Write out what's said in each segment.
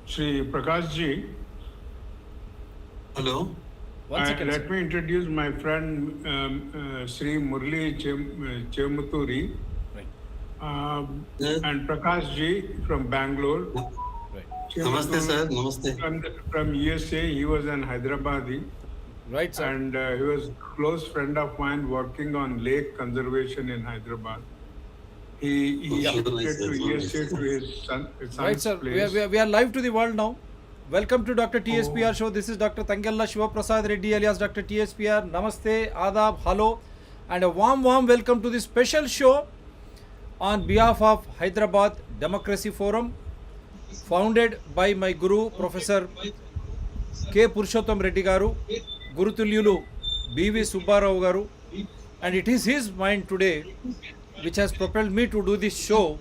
Shri Prakash ji. Hello. Let me introduce my friend Shri Murli Chemuturi and Prakash ji from Bangalore. Right. Namaste, sir. Namaste. From USA, he was an Hyderabadi. Right, sir. And he was a close friend of mine working on lake conservation in Hyderabad. He shifted to USA to his son's right, sir. place. We are live to the world now. Welcome to Dr. TSPR show. This is Dr. Tangella Shivaprasad Reddy alias Dr. TSPR. Namaste, Adab, hello, and a warm welcome to this special show on behalf of Hyderabad Democracy Forum, founded by my Guru, Professor K. Purushottam Reddy Garu, Guru Tulyulu B.V. Subbarao Garu, and it is his mind today which has propelled me to do this show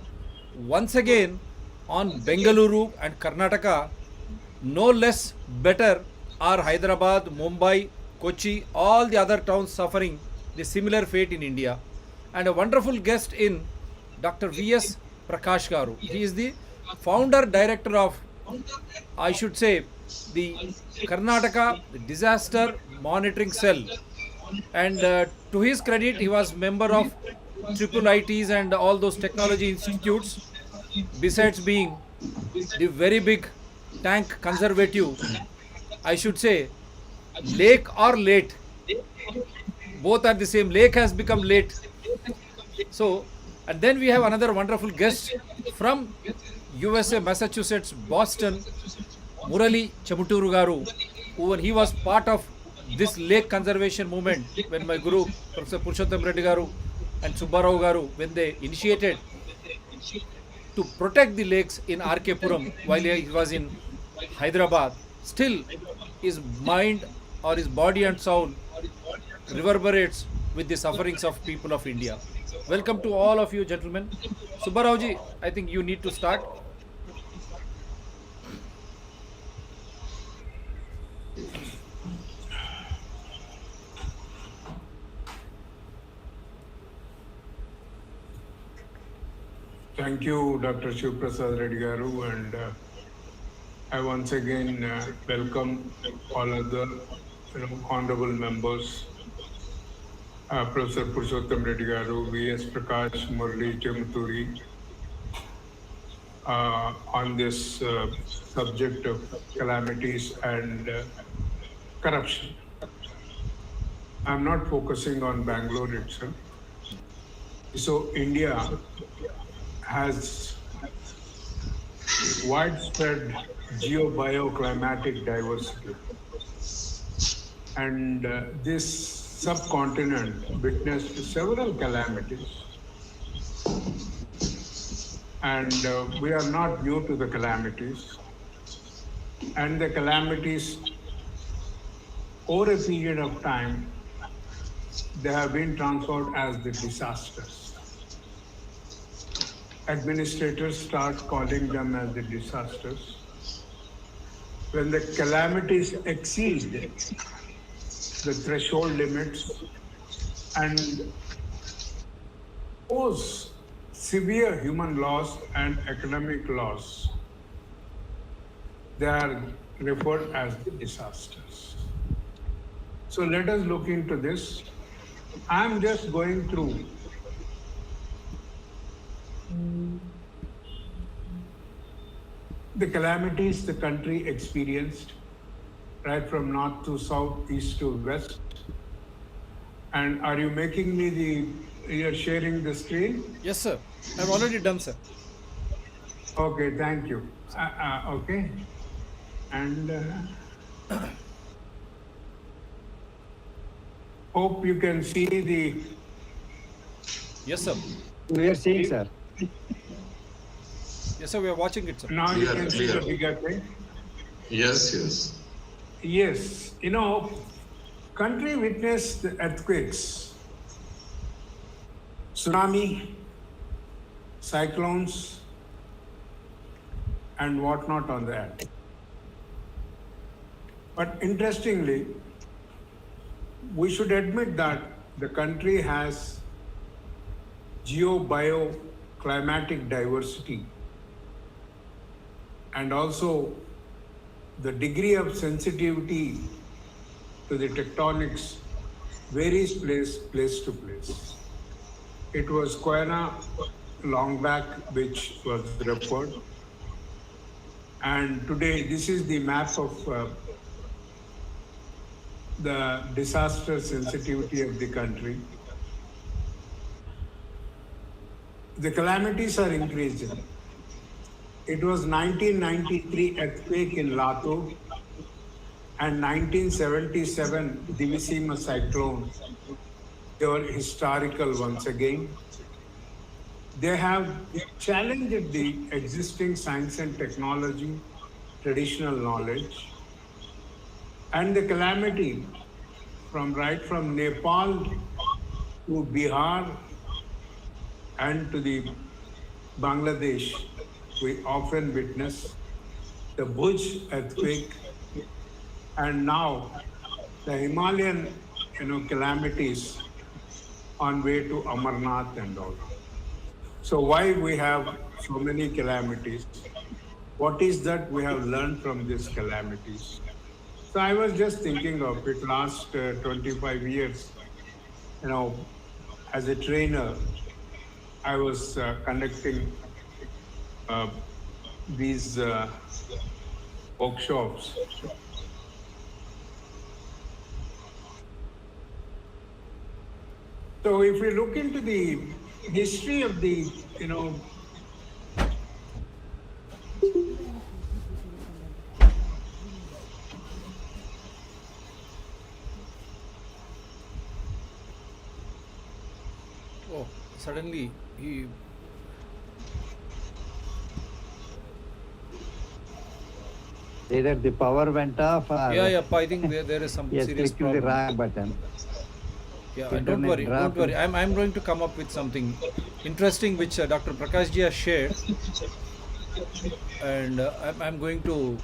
once again on Bengaluru and Karnataka. No less better are Hyderabad, Mumbai, Kochi, all the other towns suffering the similar fate in India. And a wonderful guest in Dr. V.S. Prakash Garu. He is the founder director of, I should say, the Karnataka Disaster Monitoring Cell. And to his credit, he was member of triple ITs and all those technology institutes, besides being the very big tank conservative, I should say, lake or late. Both are the same. Lake has become late. So, and then we have another wonderful guest from USA, Massachusetts, Boston, Murali Chamuturu Garu, who he was part of this lake conservation movement when my guru, Professor Purushottam Reddy Garu and Subbarao Garu, when they initiated to protect the lakes in R.K. Puram while he was in Hyderabad. Still, his mind or his body and soul reverberates with the sufferings of people of India. Welcome to all of you, gentlemen. Subbarao ji, I think you need to start. Thank you, Dr. Shivaprasad Reddy Garu, and I once again welcome all other honorable members, Professor Purushottam Reddy Garu, V.S. Prakash, Murli Chemuturi, on this subject of calamities and corruption. I'm not focusing on Bangalore itself. So India has widespread geobioclimatic diversity, and this subcontinent witnessed several calamities, and we are not new to the calamities, and the calamities over a period of time they have been transformed as the disasters. Administrators start calling them as the disasters. When the calamities exceed the threshold limits and pose severe human loss and economic loss, they are referred as the disasters. So let us look into this. I'm just going through the calamities the country experienced, right from north to south, east to west. And are you making me you're sharing the screen? Yes, sir. I've already done, sir. Okay, thank you. Okay. And hope you can see the... Yes, sir. We are seeing, sir. Yes, sir, we are watching it, sir. Now you can see the bigger thing. Yes. Yes, country witnessed earthquakes, tsunami, cyclones, and whatnot on that. But interestingly, we should admit that the country has geobioclimatic diversity. and also the degree of sensitivity to the tectonics varies place to place. It was Koyana long back which was referred, and today this is the map of the disaster sensitivity of the country. The calamities are increasing. It was 1993 earthquake in Latur and 1977 Divisima cyclone. They were historical once again. They have challenged the existing science and technology, traditional knowledge, and the calamity right from Nepal to Bihar and to the Bangladesh, we often witness the Bhuj earthquake, and now the Himalayan, calamities on way to Amarnath and all. So why we have so many calamities? What is that we have learned from these calamities? So I was just thinking of it last 25 years, as a trainer, I was conducting these workshops. So if we look into the history of the, Oh, suddenly he. Either the power went off or Yeah. I think there is some he has serious clicked the problem. wrong button. Yeah, Internet don't worry. dropped. I'm going to come up with something interesting which Dr. Prakash ji has shared, and I'm going to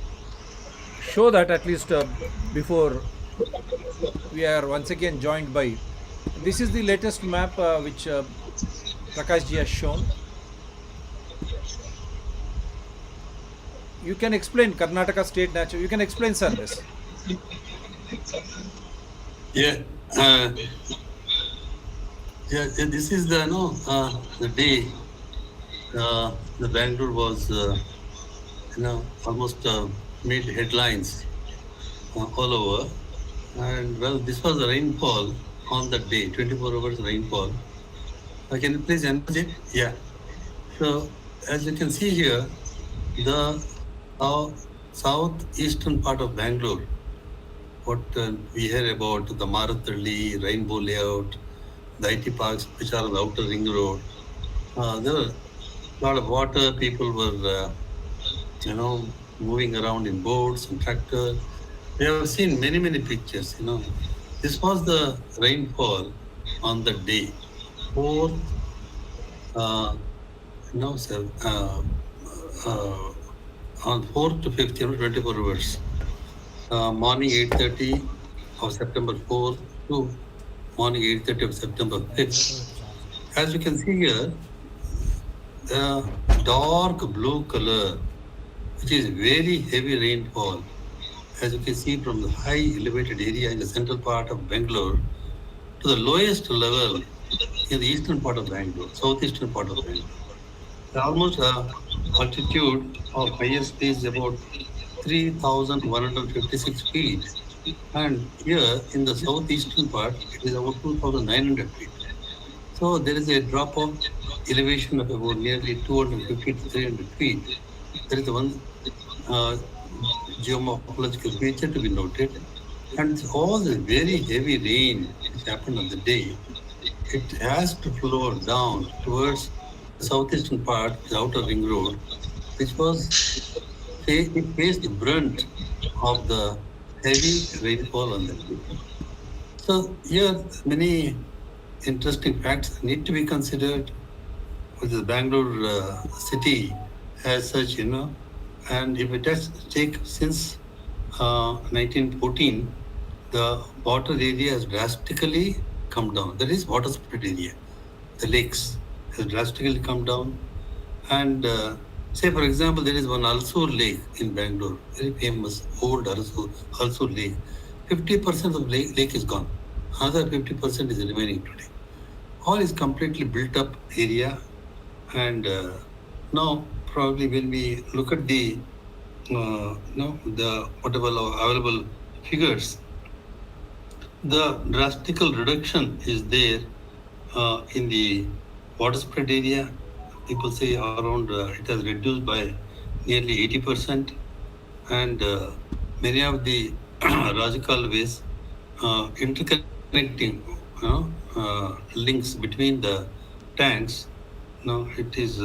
show that at least before we are once again joined by. This is the latest map which Prakash ji has shown. You can explain Karnataka state natural. You can explain, sir, this. Yeah. This is the the day the Bangalore was almost made headlines all over, and well, this was the rainfall on that day, 24 hours rainfall. Can you please enlarge it? Yeah. So as you can see here, the southeastern part of Bangalore, what we hear about the Marathalli, Rainbow Layout, the IT parks which are on the outer ring road. There were a lot of water. People were, moving around in boats and tractors. We have seen many pictures. This was the rainfall on the day. On 4th to 5th, 24 hours. Morning 8:30 of September 4th to morning 8:30 of September 5th. As you can see here, the dark blue color, which is very heavy rainfall, as you can see from the high elevated area in the central part of Bengaluru to the lowest level in the eastern part of Bangalore, southeastern part of Bangalore. Almost altitude of highest is about 3,156 feet, and here in the southeastern part it is about 2,900 feet. So there is a drop of elevation of about nearly 250 to 300 feet. There is one geomorphological feature to be noted, and all the very heavy rain which happened on the day, it has to flow down towards the southeastern part, the outer ring road, which it faced the brunt of the heavy rainfall on the day. So here many interesting facts need to be considered with the Bangalore city as such, and if it has take since 1914, the water area has drastically come down. That is water spread area. The lakes has drastically come down, and Say, for example, there is one Alsur Lake in Bangalore, very famous old Alsur Lake. 50% of the lake is gone. Another 50% is remaining today. All is completely built up area, and now probably when we look at the the whatever available figures, the drastical reduction is there in the water spread area. People say around it has reduced by nearly 80%, and many of the Rajikal ways interconnecting links between the tanks. Now it is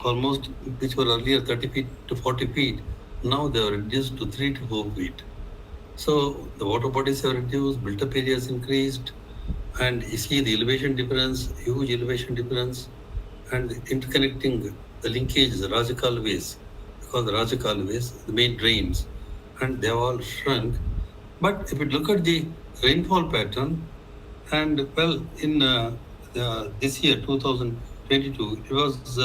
almost, which were earlier 30 feet to 40 feet, now they are reduced to 3 to 4 feet. So the water bodies have reduced, built-up areas increased, and you see the elevation difference, huge elevation difference, and interconnecting the linkages, the Rajikal ways, because the Rajikal ways, the main drains, and they have all shrunk. But if you look at the rainfall pattern, and well, in this year, 2022, it was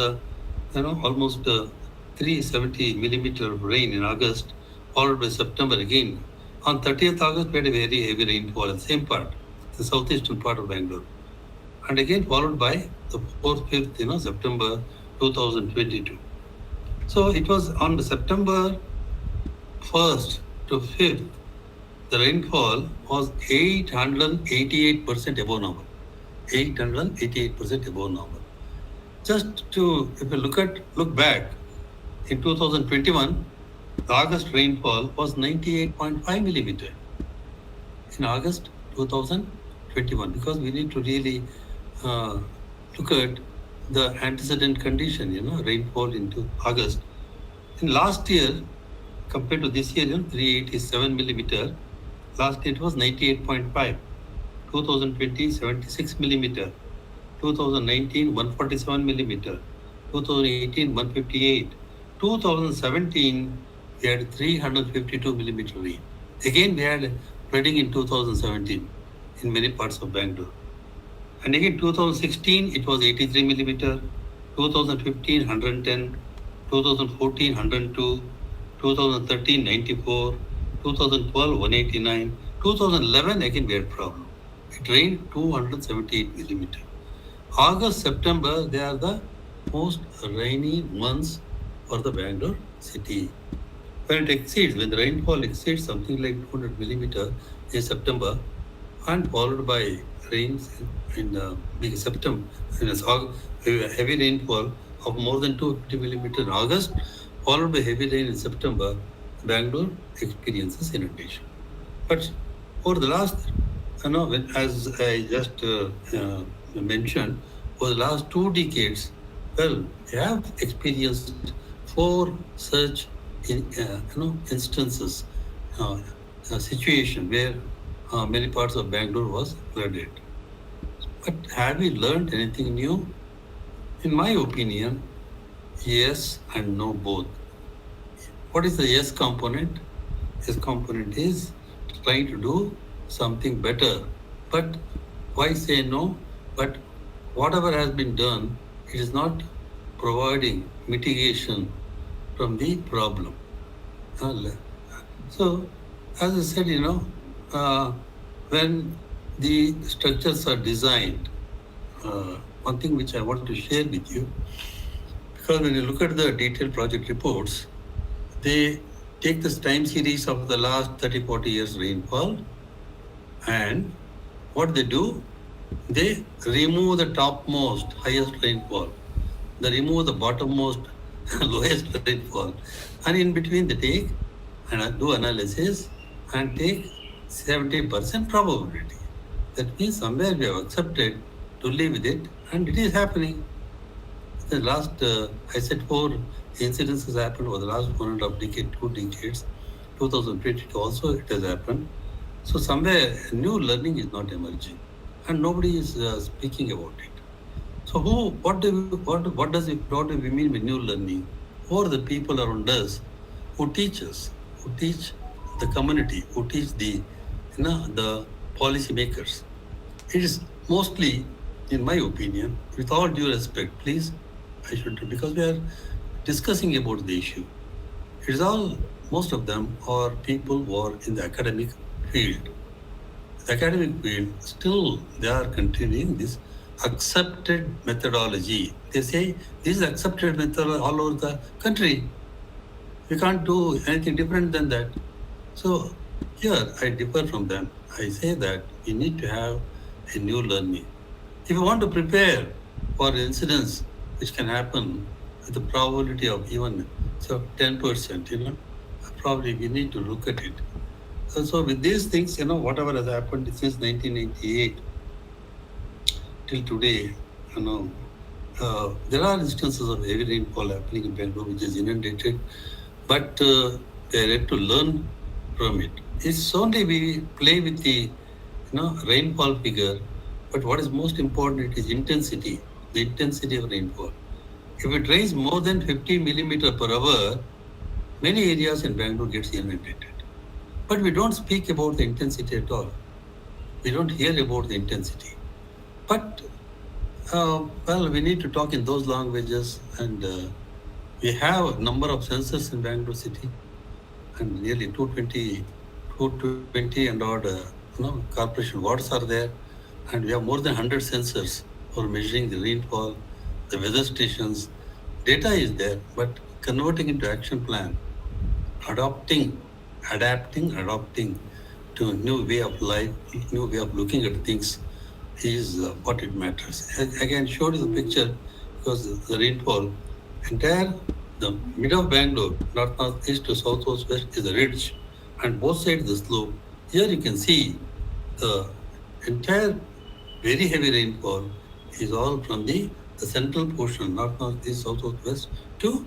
almost 370 millimeter of rain in August, followed by September again. On 30th August, we had a very heavy rainfall in the same part, the southeastern part of Bangalore. And again followed by the 4th, 5th, September 2022. So it was on September 1st to 5th, the rainfall was 888% above normal. 888% above normal. Just to, if you look back, in 2021, the August rainfall was 98.5 millimeter. In August 2021, because we need to really look at the antecedent condition, rainfall into August. In last year, compared to this year, 387 millimeter. Last year it was 98.5. 2020, 76 millimeter. 2019, 147 millimeter. 2018, 158. 2017, we had 352 millimeter rain. Again, we had flooding in 2017 in many parts of Bangalore. And again, 2016, it was 83 millimeter. 2015, 110. 2014, 102. 2013, 94. 2012, 189. 2011, again, we had problem. It rained 278 millimeter. August, September, they are the most rainy months for the Bangalore city. When the rainfall exceeds something like 200 millimeter in September, and followed by rains in September, heavy rainfall of more than 250 millimeter in August, followed by heavy rain in September, Bangalore experiences inundation. But over the last, as I just mentioned, for the last 2 decades, well, we have experienced 4 such instances, a situation where many parts of Bangalore was flooded. But have we learned anything new? In my opinion, yes and no both. What is the yes component? Yes component is trying to do something better. But why say no? But whatever has been done, it is not providing mitigation from the problem. So, as I said, when the structures are designed, one thing which I want to share with you, because when you look at the detailed project reports, they take this time series of the last 30-40 years rainfall, and what they do, they remove the topmost, highest rainfall. They remove the bottommost, lowest rainfall. And in between they take and do analysis and take 70% probability. That means somewhere we have accepted to live with it, and it is happening. The last, I said 4 incidences happened over the last 1.5 decade, 2 decades. 2022 also it has happened. So somewhere new learning is not emerging, and nobody is speaking about it. So what do we mean by new learning? Who are the people around us who teach us, who teach the community, who teach the policy makers? It is mostly, in my opinion, with all due respect, please, I should, because we are discussing about the issue. It is all, most of them are people who are in the academic field. The academic field, still they are continuing this accepted methodology. They say this is accepted method all over the country. We can't do anything different than that. So here I differ from them. I say that we need to have a new learning. If you want to prepare for incidents which can happen with the probability of even 10%, probably we need to look at it. So with these things, whatever has happened since 1998 till today, there are instances of heavy rainfall happening in Bengaluru, which is inundated, but they are yet to learn from it. It's only we play with the rainfall figure, but what is most important is intensity, the intensity of rainfall. If it rains more than 50 millimeter per hour, many areas in Bengaluru gets inundated. But we don't speak about the intensity at all. We don't hear about the intensity. But, we need to talk in those languages, and we have a number of sensors in Bangalore city, and nearly 220 and odd corporation wards are there, and we have more than 100 sensors for measuring the rainfall, the weather stations. Data is there, but converting into action plan, adapting to a new way of life, new way of looking at things is what it matters. Again, showed you the picture because the rainfall, the middle of Bangalore, north-northeast to south-west is a ridge, and both sides the slope. Here you can see the entire very heavy rainfall is all from the central portion, north-northeast, south-west to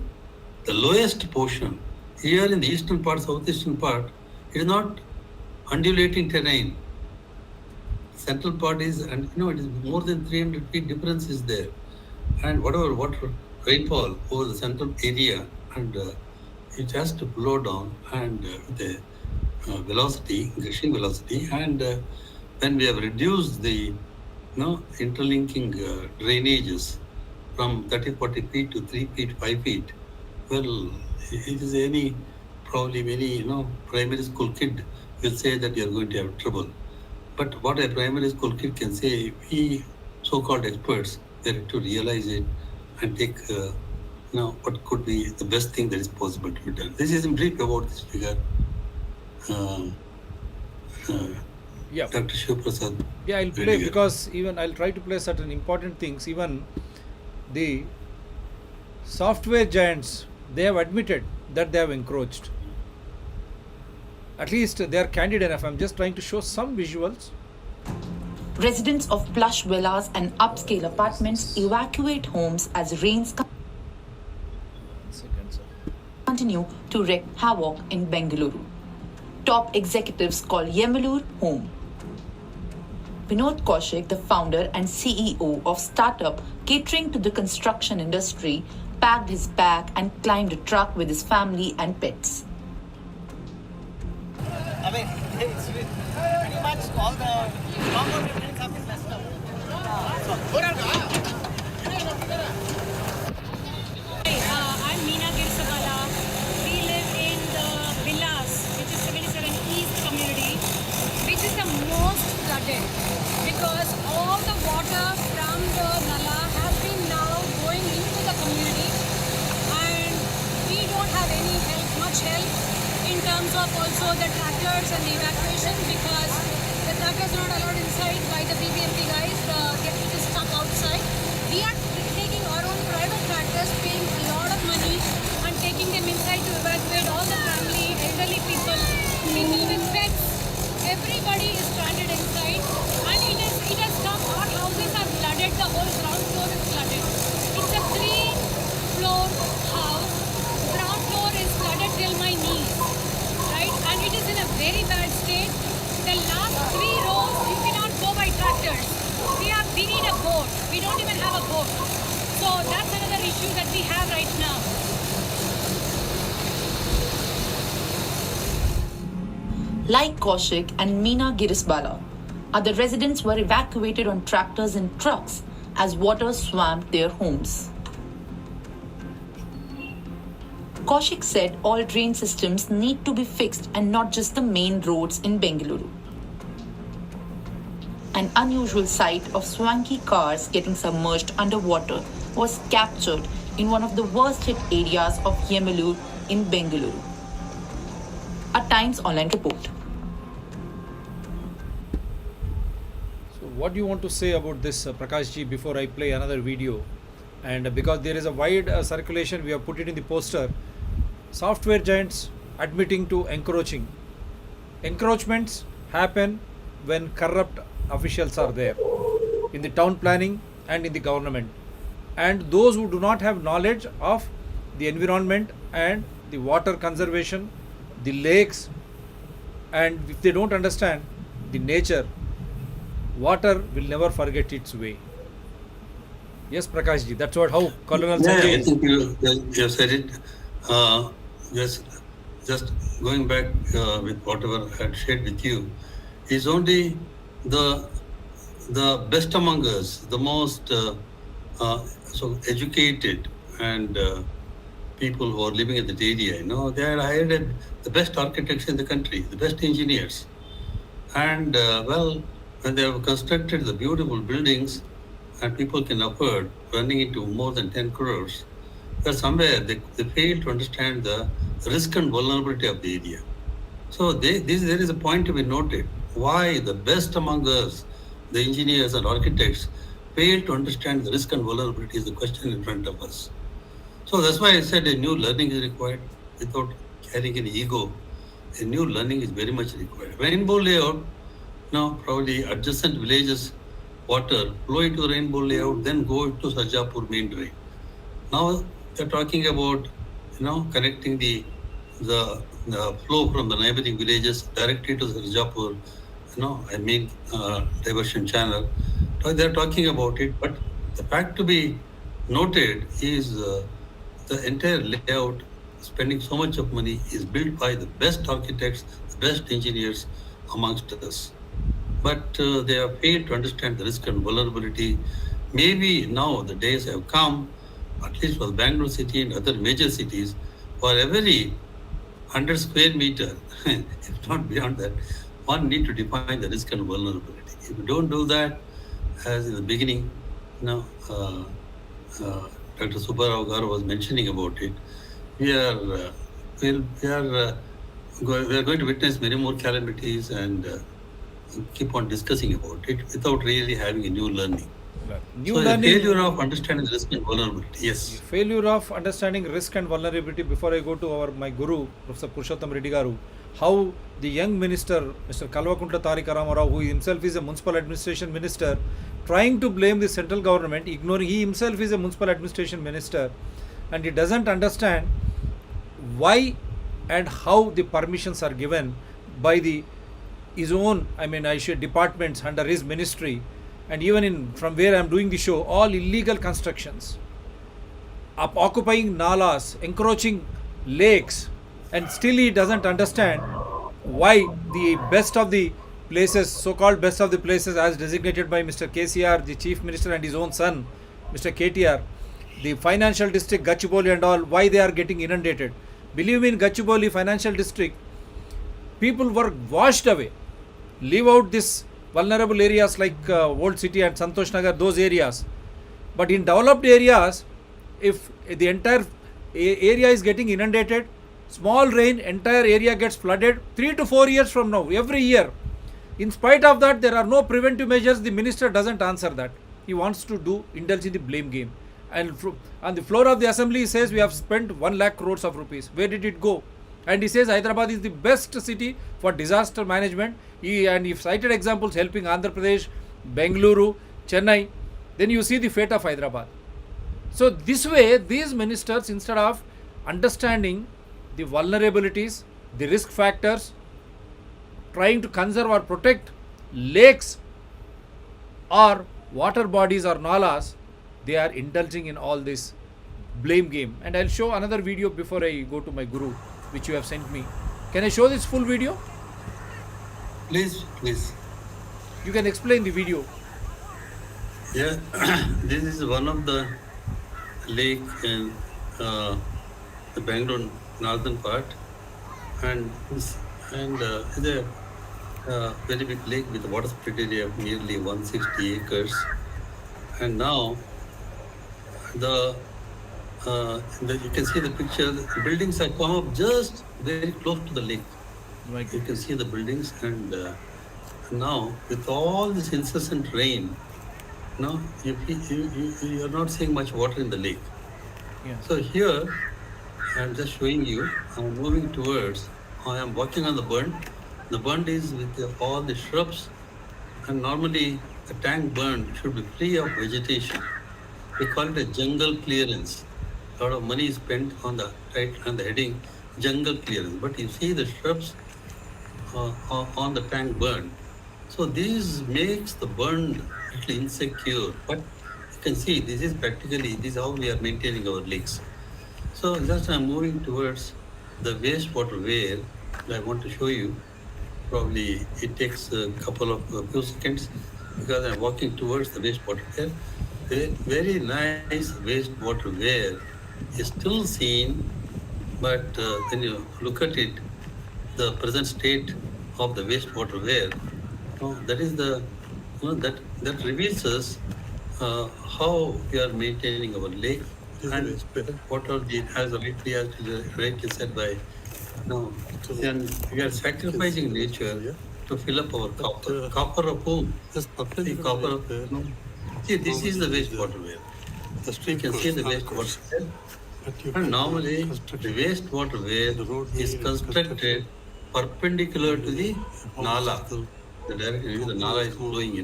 the lowest portion. Here in the eastern part, southeastern part, it is not undulating terrain. Central part is, and it is more than 300 feet difference is there. And whatever water rainfall over the central area, and it has to flow down and with a velocity, gushing velocity. And when we have reduced the interlinking drainages from 30-40 feet to 3 feet, 5 feet, well, it is probably many primary school kid will say that you are going to have trouble. But what a primary school kid can say, we so-called experts, they have to realize it and take what could be the best thing that is possible to be done. This is in brief about this figure. Dr. Shiv Prasad. Yeah, I'll play because even I'll try to play certain important things. Even the software giants, they have admitted that they have encroached. At least they are candid enough. I'm just trying to show some visuals. Residents of plush villas and upscale apartments evacuate homes as rains continue to wreak havoc in Bengaluru. Top executives call Yemalur home. Vinod Kaushik, the founder and CEO of startup catering to the construction industry, packed his bag and climbed a truck with his family and pets. I mean, it's pretty much all the compound buildings have been messed up. I'm Meena Girsabala. We live in the villas, which is 77 East community, which is the most flooded because all the water from the nala has been now going into the community, and we don't have any help, much help in terms of also the tractors and the evacuation, because the tractors are not allowed inside by the BBMP guys. They are just stuck outside. We are taking our own private tractors, paying a lot of money and taking them inside to evacuate all the family, elderly people, with pets. Everybody is stranded inside, and it has come. Our houses are flooded. The whole ground floor is flooded. It's a 3-floor house. Ground floor is flooded till my knees, right? And it is in a very bad state. The last 3 rows you cannot go by tractors. We need a boat. We don't even have a boat. So that's another issue that we have right now. Like Kaushik and Meena Girisbala, other residents were evacuated on tractors and trucks as water swamped their homes. Kaushik said all drain systems need to be fixed and not just the main roads in Bengaluru. An unusual sight of swanky cars getting submerged underwater was captured in one of the worst hit areas of Yemalur in Bengaluru. A Times Online report. So what do you want to say about this, Prakash ji, before I play another video? And because there is a wide circulation, we have put it in the poster. Software giants admitting to encroaching. Encroachments happen when corrupt officials are there in the town planning and in the government. And those who do not have knowledge of the environment and the water conservation, the lakes, and if they don't understand the nature, water will never forget its way. Yes, Prakash ji, that's what how Colonel Sanjay I is. think you said it. Just going back with whatever I had shared with you, is only the best among us, the most so educated and people who are living in that area. They had hired the best architects in the country, the best engineers, and when they have constructed the beautiful buildings, and people can afford running into more than 10 crores, but somewhere they fail to understand the risk and vulnerability of the area. So there is a point to be noted. Why the best among us, the engineers and architects, fail to understand the risk and vulnerability is the question in front of us. So that's why I said a new learning is required without carrying any ego. A new learning is very much required. Rainbow layout, probably adjacent villages, water flow into rainbow layout, then go to Sarjapur main drain. Now they're talking about, connecting the flow from the neighboring villages directly to Sarjapur, diversion channel. They're talking about it, but the fact to be noted is the entire layout, spending so much of money, is built by the best architects, the best engineers amongst us. But they have failed to understand the risk and vulnerability. Maybe now the days have come, at least for Bangalore city and other major cities, for every 100 square meter, if not beyond that, one need to define the risk and vulnerability. If you don't do that, as in the beginning, Dr. Subbarao Garu was mentioning about it, we are going to witness many more calamities and keep on discussing about it without really having a new learning. Failure of understanding the risk and vulnerability. Yes. Failure of understanding risk and vulnerability. Before I go to my guru, Professor Purushottam Reddy Garu, how the young minister, Mr. Kalvakuntla Tarik Ramarao, who himself is a municipal administration minister, trying to blame the central government, ignoring he himself is a municipal administration minister, and he doesn't understand why and how the permissions are given by his own, departments under his ministry, and even from where I am doing the show, all illegal constructions, occupying nalas, encroaching lakes, and still he doesn't understand why the best of the places, so-called best of the places as designated by Mr. KCR, the Chief Minister, and his own son, Mr. KTR, the financial district, Gachibowli and all, why they are getting inundated. Believe me, in Gachibowli financial district, people were washed away. Leave out this vulnerable areas like Old City and Santosh Nagar, those areas. But in developed areas, if the entire area is getting inundated, small rain, entire area gets flooded 3 to 4 years from now, every year. In spite of that, there are no preventive measures. The minister doesn't answer that. He wants to indulge in the blame game. And on the floor of the assembly, he says we have spent 1 lakh crores of rupees. Where did it go? And he says Hyderabad is the best city for disaster management. He cited examples helping Andhra Pradesh, Bengaluru, Chennai. Then you see the fate of Hyderabad. So this way, these ministers, instead of understanding the vulnerabilities, the risk factors, trying to conserve or protect lakes or water bodies or nalas, they are indulging in all this blame game. And I'll show another video before I go to my guru, which you have sent me. Can I show this full video? Please. You can explain the video. Yeah, this is one of the lake in the Bangalore northern part, and is a very big lake with a water spread area of nearly 160 acres. And now you can see the picture. The buildings have come up just very close to the lake. My You can goodness. see the buildings, and now with all this incessant rain, now you are not seeing much water in the lake. Yeah. So here I'm just showing you. I'm moving towards. I am walking on the burn. The burn is with all the shrubs, and normally a tank burn should be free of vegetation. We call it a jungle clearance. A lot of money is spent on the heading jungle clearance. But you see the shrubs on the tank burn. So this makes the burn little insecure. But you can see this is how we are maintaining our lakes. So just I'm moving towards the wastewater where I want to show you. Probably it takes a few seconds because I'm walking towards the wastewater there. A very nice wastewater where is still seen, but when you look at it, the present state of the wastewater where, that is the that reveals us how we are maintaining our lake and what are the as rightly said by and we are sacrificing nature to fill up our copper. Copper of whom? See, copper of see, this is the wastewater well. You can see the wastewater well. And normally the wastewater well is constructed perpendicular to the nala. The direction the nala is flowing,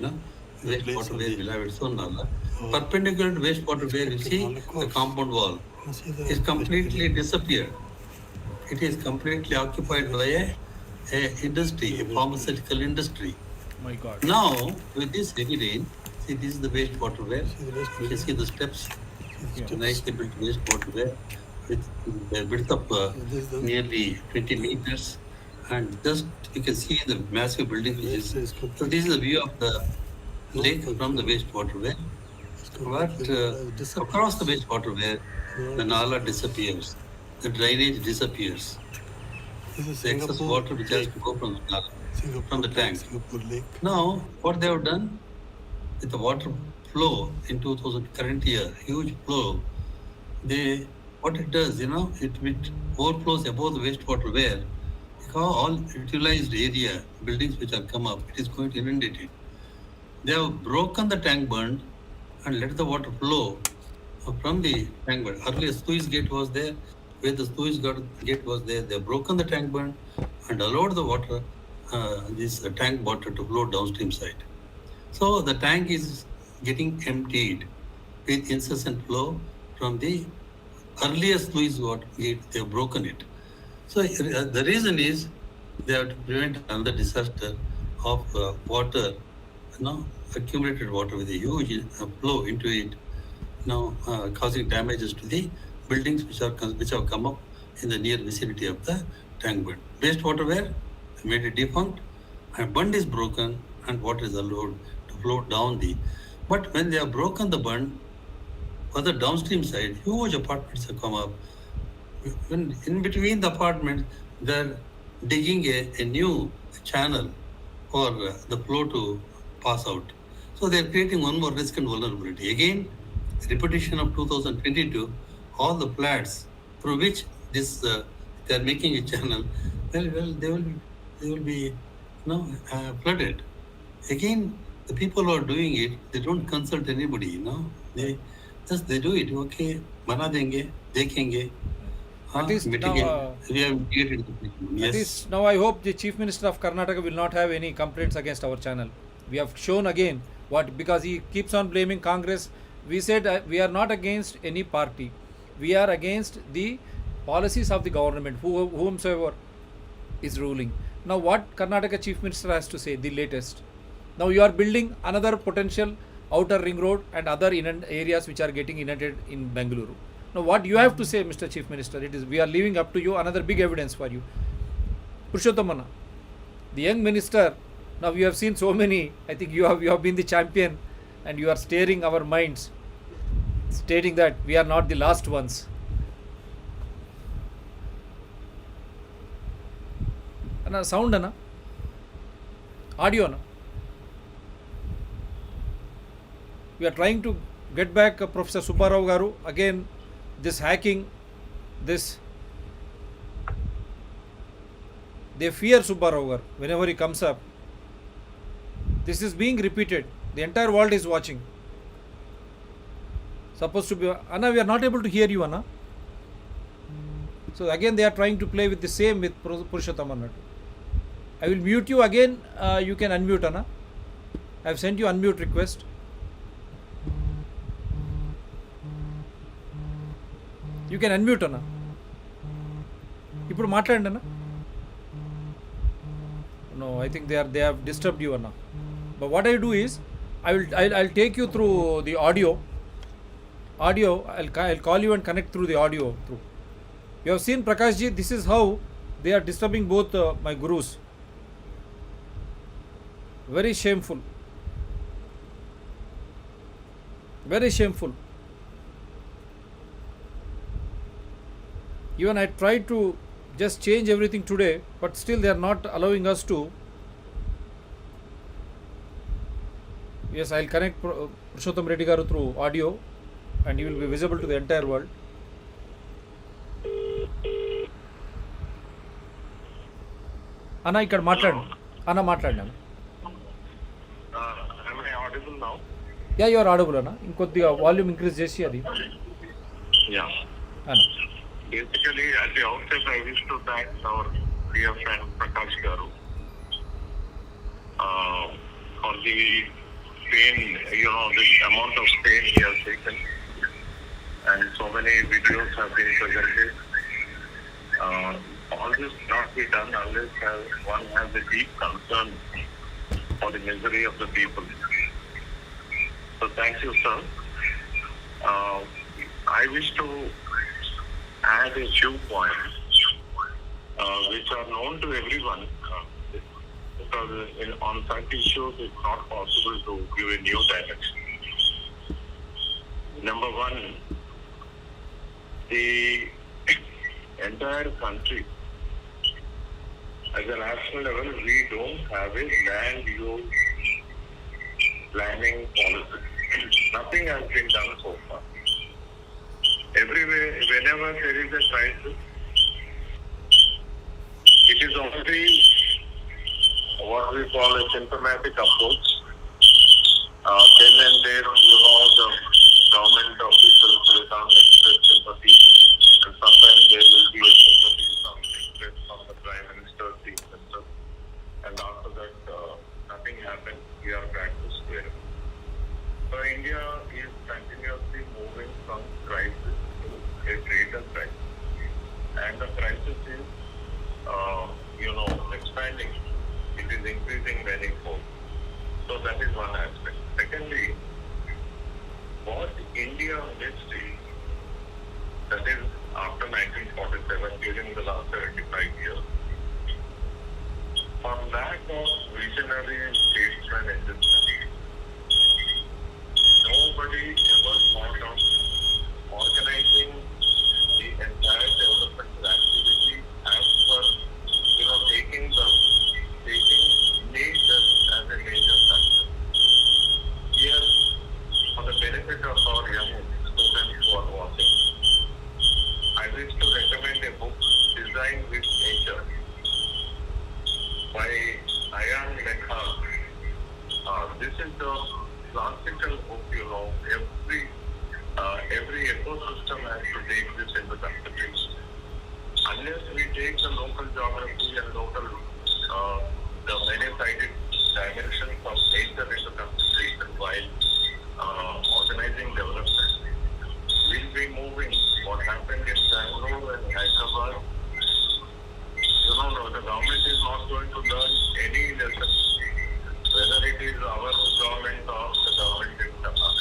wastewater well will have its own nala. Perpendicular to wastewater well, you see the compound wall is completely disappeared. It is completely occupied by a industry, a pharmaceutical industry. My God. Now, with this heavy rain, see this is the wastewater well. You can see the steps. Nicely built wastewater well with a width of nearly 20 meters. And just you can see the massive building which is. So this is the view of the lake from the wastewater well. But across the wastewater well, the nala disappears. The drainage disappears. The excess water which has to go from the nala, from the tank. Now, what they have done with the water flow in 2000 current year, huge flow, what it does, it overflows above the wastewater where because all utilized area, buildings which have come up, it is going to inundate it. They have broken the tank bund and let the water flow from the tank bund. Earlier, sluice gate was there. Where the sluice gate was there, they have broken the tank bund and allowed the water, this tank water to flow downstream side. So the tank is getting emptied with incessant flow from the earliest sluice gate. They have broken it. So the reason is they have to prevent another disaster of water, accumulated water with a huge flow into it, causing damages to the buildings which have come up in the near vicinity of the tank bund. Wastewater where made it defunct, and bund is broken, and water is allowed to flow down the. But when they have broken the bund, on the downstream side, huge apartments have come up. When in between the apartments, they're digging a new channel for the flow to pass out. So they're creating one more risk and vulnerability. Again, repetition of 2022. All the flats through which this they are making a channel, they will be flooded. Again, the people who are doing it, they don't consult anybody. They do it. Okay, bana denge, dekhenge. At least mitigate. now, We have mitigated the problem. At Yes. least now I hope the Chief Minister of Karnataka will not have any complaints against our channel. We have shown again because he keeps on blaming Congress. We said we are not against any party. We are against the policies of the government, whomsoever is ruling. Now what Karnataka Chief Minister has to say, the latest. Now you are building another potential outer ring road and other areas which are getting inundated in Bengaluru. Now what you have to say, Mr. Chief Minister, we are leaving up to you another big evidence for you. Purushottamana, the young minister, now you have seen so many, I think you have been the champion and you are steering our minds, stating that we are not the last ones. అన్న sound అన్న audio అన్న we're trying to get back professor Subbarao garu again this hacking this they fear Subbarao garu whenever he comes up. This is being repeated. The entire world is watching. Supposed to be Anna, we are not able to hear you, Anna. So again they are trying to play with the same with Purushottam annattu. I will mute you again. You can unmute, Anna. I have sent you unmute request. You can unmute, Anna. ఇప్పుడు మాట్లాడండి అన్న. No, I think they have disturbed you, Anna. But what I do is I'll take you through the audio. I'll call you and connect through the audio through. You have seen Prakash ji. This is how they are disturbing both my gurus. Very shameful. Very shameful. Even I tried to just change everything today, but still they are not allowing us to. Yes, I'll connect Purushottam Reddy garu through audio and he will be visible to the entire world. Anna ikkada matladu. Anna matladu. Am I audible now? Yeah, you are audible, Anna. Inkoddiga volume increase chesi adi. Yeah. Anna. Basically, at the outset, I wish to thank our dear friend Prakash Garu for the pain, the amount of pain he has taken, and so many videos have been presented. All this cannot be done unless one has a deep concern for the misery of the people. So, thank you, sir. I wish to add a few points which are known to everyone because on such issues it's not possible to give a new direction. Number one, the entire country at the national level we don't have a land use planning policy. Nothing has been done so far. Everywhere, whenever there is a crisis, it is only what we call a symptomatic approach. Then and there, the government officials will come express sympathy, and sometimes there will be a sympathy expressed from the Prime Minister, Chief Minister, and after that, nothing happens. We are back to square. So India is continuously moving from crisis to a greater crisis, and the crisis is, expanding. It is increasing manifold. So that is one aspect. Secondly, what India missed is, that is after 1947, during the last 75 years, for lack of visionary statesmen in this country, nobody ever thought of organizing the entire development activity as per, taking nature as a major factor. Here, for the benefit of our young students who are watching, I wish to recommend a book, Design with Nature, by Ayan Lekha. This is the classical book, every ecosystem has to take this into consideration. Unless we take the local geography and local, the many-sided dimensions of nature into consideration while organizing development, we'll be moving. What happened in Bengaluru and Hyderabad, the government is not going to learn any lesson, whether it is our government or the government in Tamil.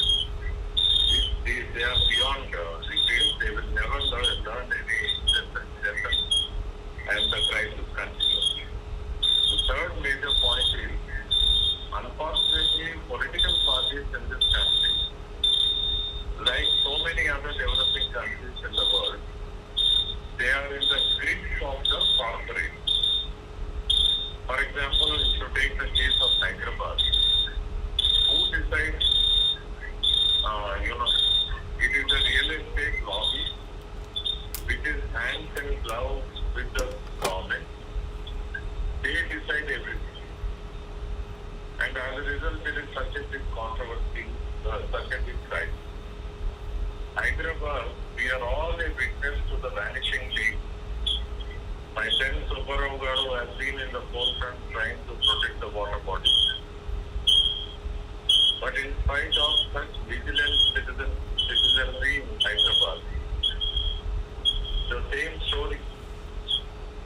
They are beyond details. They will never learn any lesson, and the crisis continues. The third major point is, unfortunately, Hyderabad, we are all a witness to the vanishing lake. My friend Subbarao Garu has been in the forefront trying to protect the water bodies. But in spite of such vigilant citizenry in Hyderabad, the same story.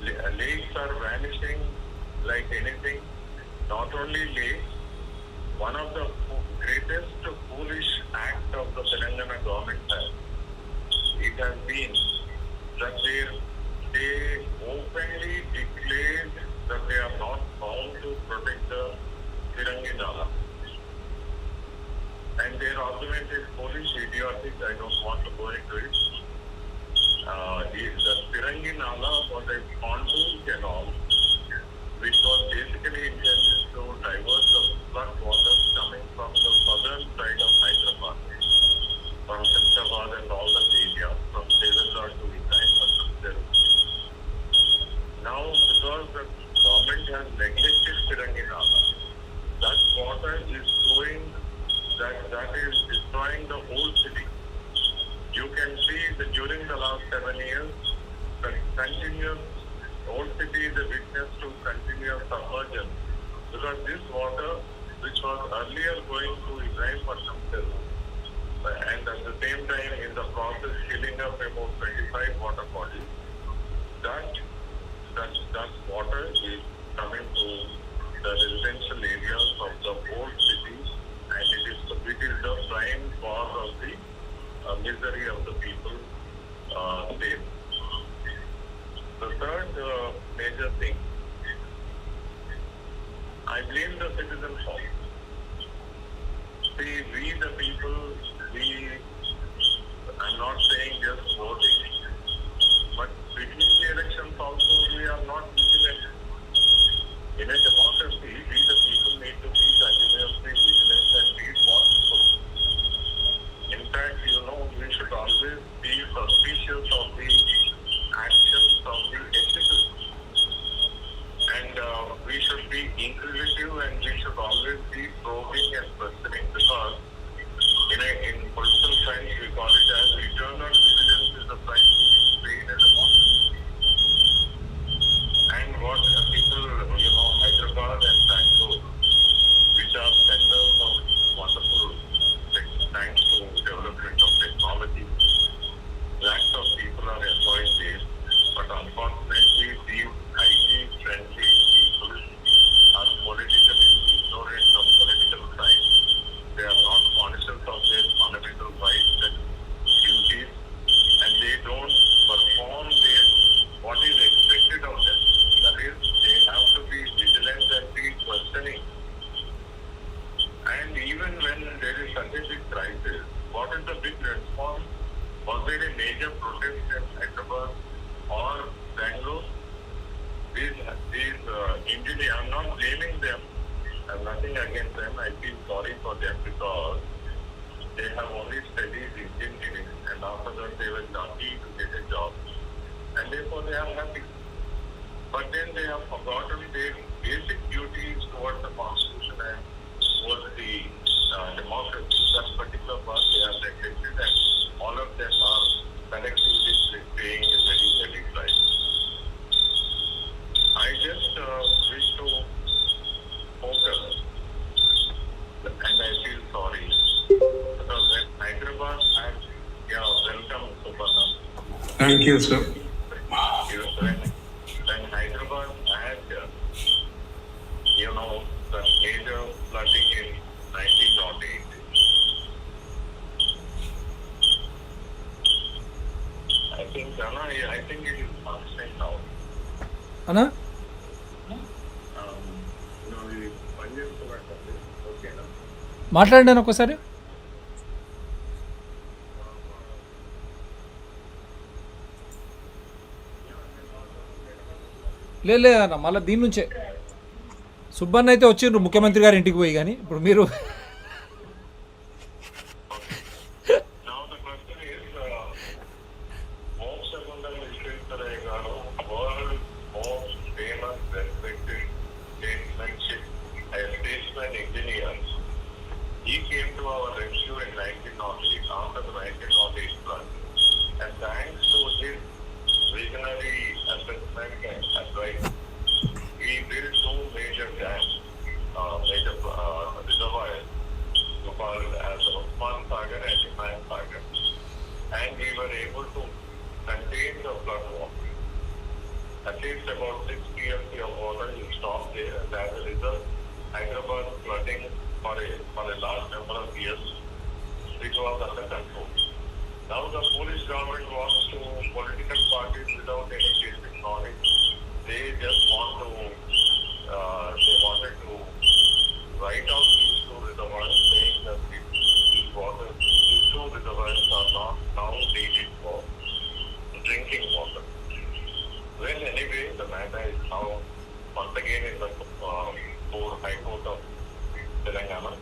Lakes are vanishing like anything. Not only lakes, one of the greatest foolish act of the Telangana government has been that they openly declared that they are not bound to protect the Firangi Nala. And their argument is foolish, idiotic. I don't want to go into it. The Firangi Nala was a pontoon canal which was basically intended to divert the flood waters coming from the southern side of Hyderabad, from Shemshabad and all that area, from Devendra to Ibrahim. Now, because the government has neglected Firangi Nala, that water is going, that is destroying the whole city. You can see that during the last 7 years, the continuous whole city is a witness to continuous submergence, because this water, which was earlier going to Ibrahim and at the same time in the process killing up about 25 water bodies, that water is coming to the residential areas of the whole city, and it is the prime cause of the misery of the people there. The third major thing, I blame the citizens for. See, we the people, I'm not saying just voting, but between the elections also we are not vigilant. In a democracy, we the people need to be continuously vigilant and be watchful. In fact, we should always be suspicious of the actions of the executive. And we should be inquisitive, and we should always be probing and questioning, because in political science we call it as eternal vigilance is the price we pay in a democracy. And what people, Hyderabad and Bengaluru, which are centers of wonderful thanks to development of technology, lakhs of people are employed there, but unfortunately these IT-friendly people are politically ignorant of political science. They are not conscious of their fundamental rights and duties, and they don't perform what is expected of them. That is, they have to be vigilant and be questioning. And even when there is such a big crisis, what is the big response? Was there a major protest in Hyderabad or Bengaluru? These engineers, I'm not blaming them. I have nothing against them. I feel sorry for them because they have only studied engineering, and after that they were lucky to get a job, and therefore they are happy. But then they have forgotten their basic duties towards the constitution and towards the democracy. That particular part they are neglected, and all of them are collectively paying a very heavy price. I just wish to focus, and I feel sorry, because when Hyderabad had, welcome Subhana. Thank you, sir. When Hyderabad had, the major flooding in 1908, I think it is functioning now. అన్నా ఇది పనిచేస్తున్నట్టు ఓకేనా? మాట్లాడండి ఒకసారి. లేదన్న, మళ్ళీ దీని నుంచే సుబ్బన్న అయితే వచ్చిండ్రు ముఖ్యమంత్రి గారి ఇంటికి పోయి, కానీ ఇప్పుడు మీరు Now the question is, Mokshagundam Vishwesvaraya garu, world's most famous respected statesman engineer, he came to our rescue in 1908 after the 1908 flood. able to contain the flood water. At least about 6 TMC of water is stopped there, and as a result, Hyderabad flooding for a large number of years, it was under control. Now the Polish government wants to, political parties without any basic knowledge, they just wanted to write out these two reservoirs, saying that these two reservoirs are not now needed for drinking water. Well, anyway, the matter is now once again in the High Court of Telangana.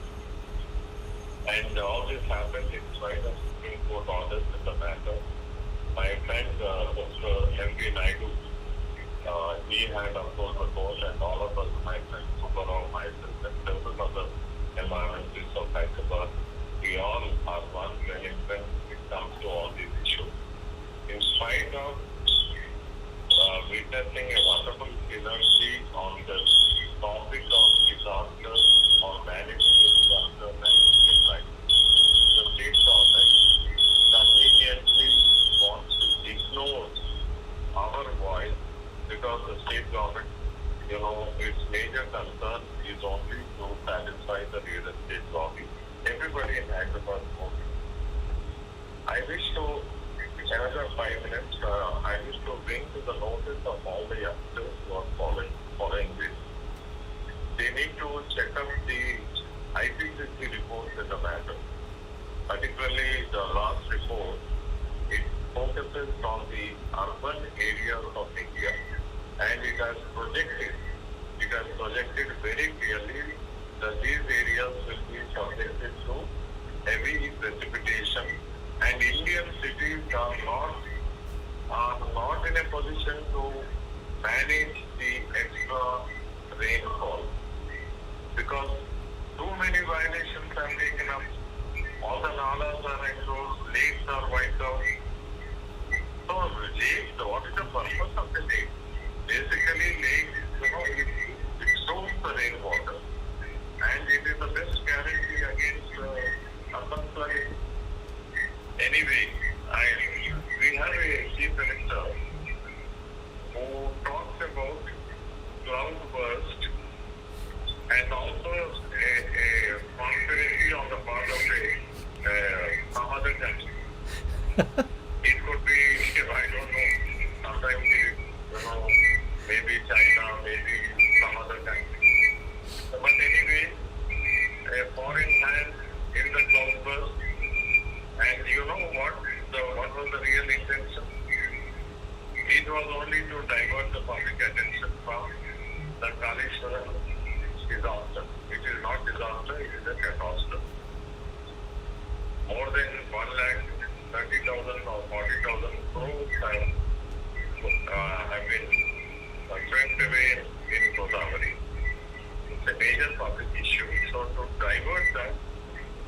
And all this happened in spite of Supreme Court orders in the matter. My friend, Mr. M.V. Naidu, he had approached the court, and all of us, my friend Subbarao, myself, and several other environmentalists of Hyderabad, we all are one when it comes to all these issues. In spite of witnessing a wonderful synergy on the topic of disasters or managing disaster management practice, the state government conveniently wants to ignore our voice because the state government, its major concern is only to satisfy the real estate lobby. Everybody in Hyderabad knows. I wish to, another 5 minutes, I wish to bring to the notice of all the youngsters who are following this. They need to check up the IPCC reports in the matter. Particularly the last report, it focuses on the urban areas of India, and it has projected very clearly that these areas will be subjected to heavy precipitation, and Indian cities are not in a position to manage the extra rainfall because too many violations are taken up. All the nalas are enclosed, lakes are wiped out. So lakes, what is the purpose of the lake? Basically, lakes, it stores the rainwater, and it is the best guarantee against urban flooding. Anyway, we have a chief minister who talks about cloudburst and also a conspiracy on the part of some other country. It could be, I don't know, sometimes maybe China, maybe some other country. But anyway, a foreign hand in the cloudburst, and you know what was the real intention? It was only to divert the public attention from the Kaleshwaram disaster. It is not disaster, it is a catastrophe. More than 1,30,000 or 40,000 crores have been swept away in Godavari. It's a major public issue. So to divert that,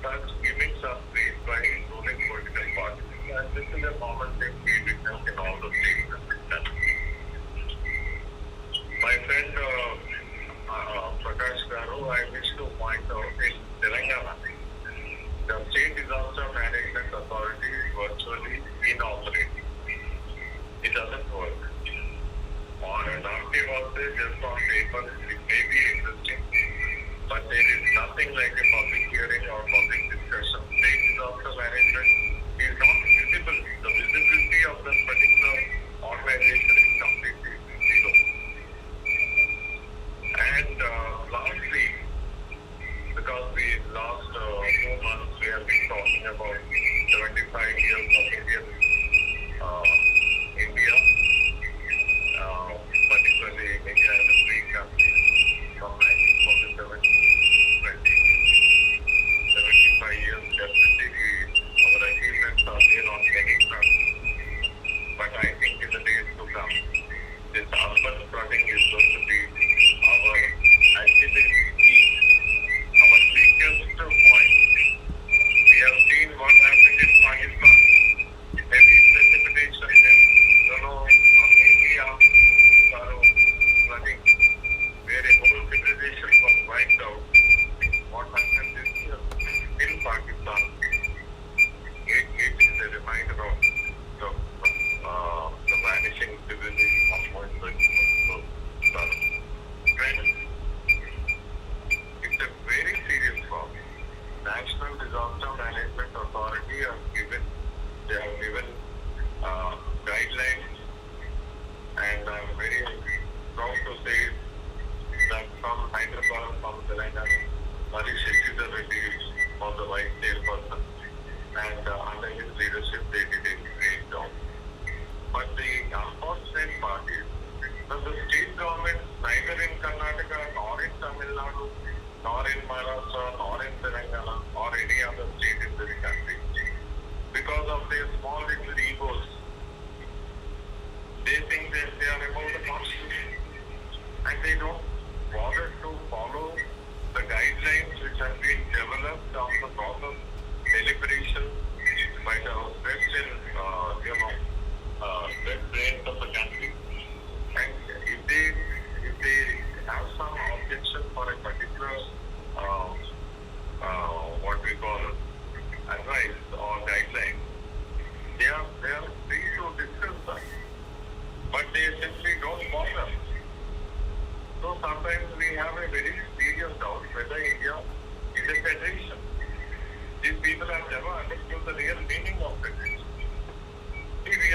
such gimmicks are played by ruling political parties. And this is a common thing we witness in all the states and countries. My friend Prakash Garu, I wish to point out in Telangana, the State Disaster Management Authority is virtually inoperant. It doesn't work. On an active also, just on paper, it may be interesting, but there is nothing like a public hearing or public discussion. State disaster management is not visible. The visibility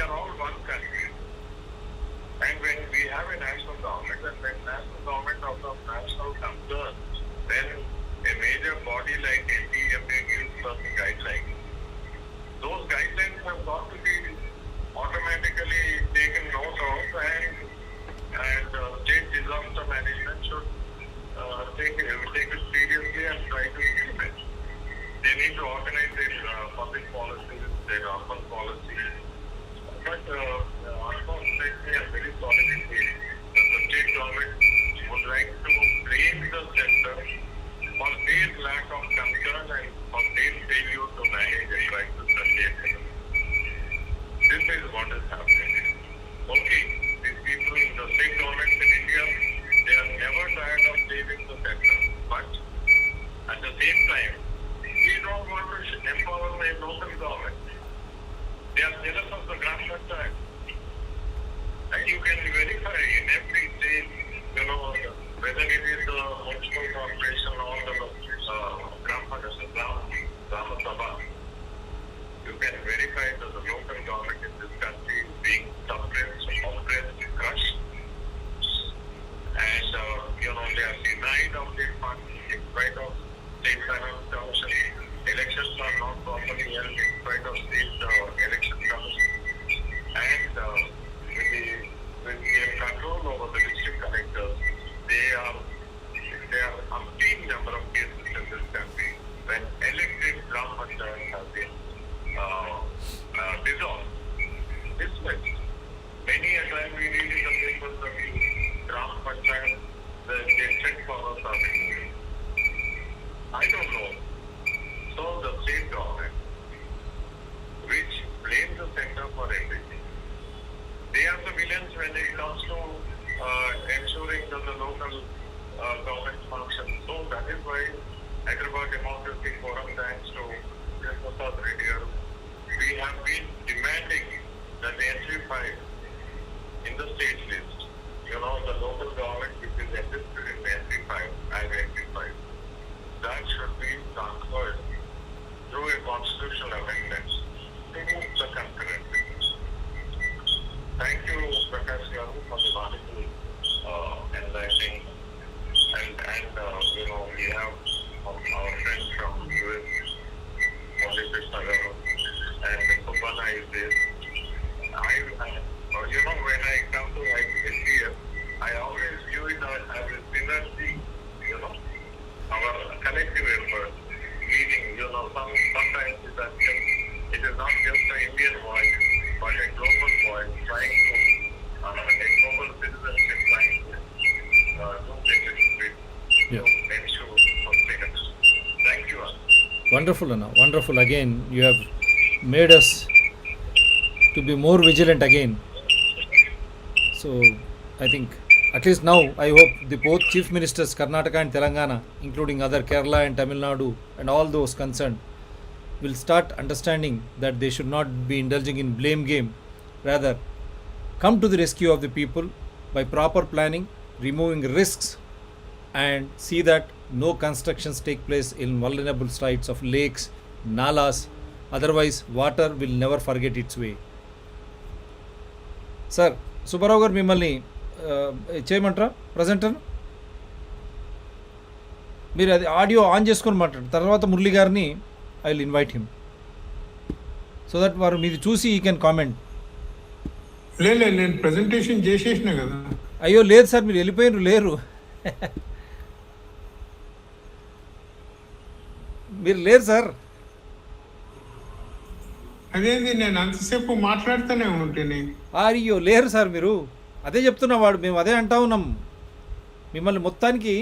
are all one country. And when we have a national government, and when national government of national concern, then a major body like HDF gives certain guidelines. Those guidelines have got to be automatically taken note of, and state disaster management should take it seriously and try to implement. They need to organize their public policies, their urban policies. But unfortunately and very solidly, the state government would like to blame the center for their lack of concern and for their failure to manage a crisis that they have. This is what is happening. Okay, these people in the state governments in India, they are never tired of blaming the center. But at the same time, we don't want to empower the local government. They are jealous of the Gram Panchayat. And you can verify in every state, whether it is the municipal corporation or the Gram Sabha, you can verify that the local government in this country is being suppressed, oppressed, crushed. And, they are denied of their funds in spite of state finance commission. Elections are not properly held in spite of state election commission. And with their control over the district collectors, there are umpteen number of cases in this country when elected Gram Panchayats have been dissolved, dismissed. Many a time we read in the papers that the Gram Panchayat, the check powers are being used. I don't know. So the state government, which blames the center for everything, they are the villains when it comes to ensuring that the local government functions. So that is why Hyderabad Democracy Forum, thanks to Prasad Reddy, we have been demanding that the entry 5 in the state list, the local government which is existed in the entry 5 as entry 5, that should be transferred through a constitutional amendment to the concurrent. Thank you, Prakash Garu, for the wonderful enlightening. And we have our friends from US, Molly Krishna Garu, and Subhana is there. When I come to HDF, I always view it as a synergy, our collective effort. Meaning, sometimes it is not just an Indian voice, but a global voice trying to, a global citizenship trying to do this to ensure sustenance. Thank you, Anna. Wonderful, Anna. Wonderful. Again, you have made us to be more vigilant again. So, I think, at least now, I hope the both chief ministers, Karnataka and Telangana, including other Kerala and Tamil Nadu, and all those concerned, will start understanding that they should not be indulging in blame game. Rather, come to the rescue of the people by proper planning, removing risks, and see that no constructions take place in vulnerable sites of lakes, nalas. Otherwise, water will never forget its way. Sir, Subbarao garu మిమ్మల్ని చేయమంటారా presenter? మీరు అది audio on చేసుకొని మాట్లాడు. తర్వాత మురళి గారిని I will invite him so that వారు మీది చూసి ఈ కెన్ కామెంట్. లేదు, నేను ప్రజెంటేషన్ చేసేసిన కదా. అయ్యో లేదు సార్, మీరు వెళ్ళిపోయినారు, లేరు. మీరు లేరు సార్. అదేంది, నేను అంతసేపు మాట్లాడుతూనే ఉంటేనే. అయ్యో లేరు సార్ మీరు. అదే చెప్తున్నా, వాడు మేము అదే అంటా ఉన్నాం. మిమ్మల్ని మొత్తానికి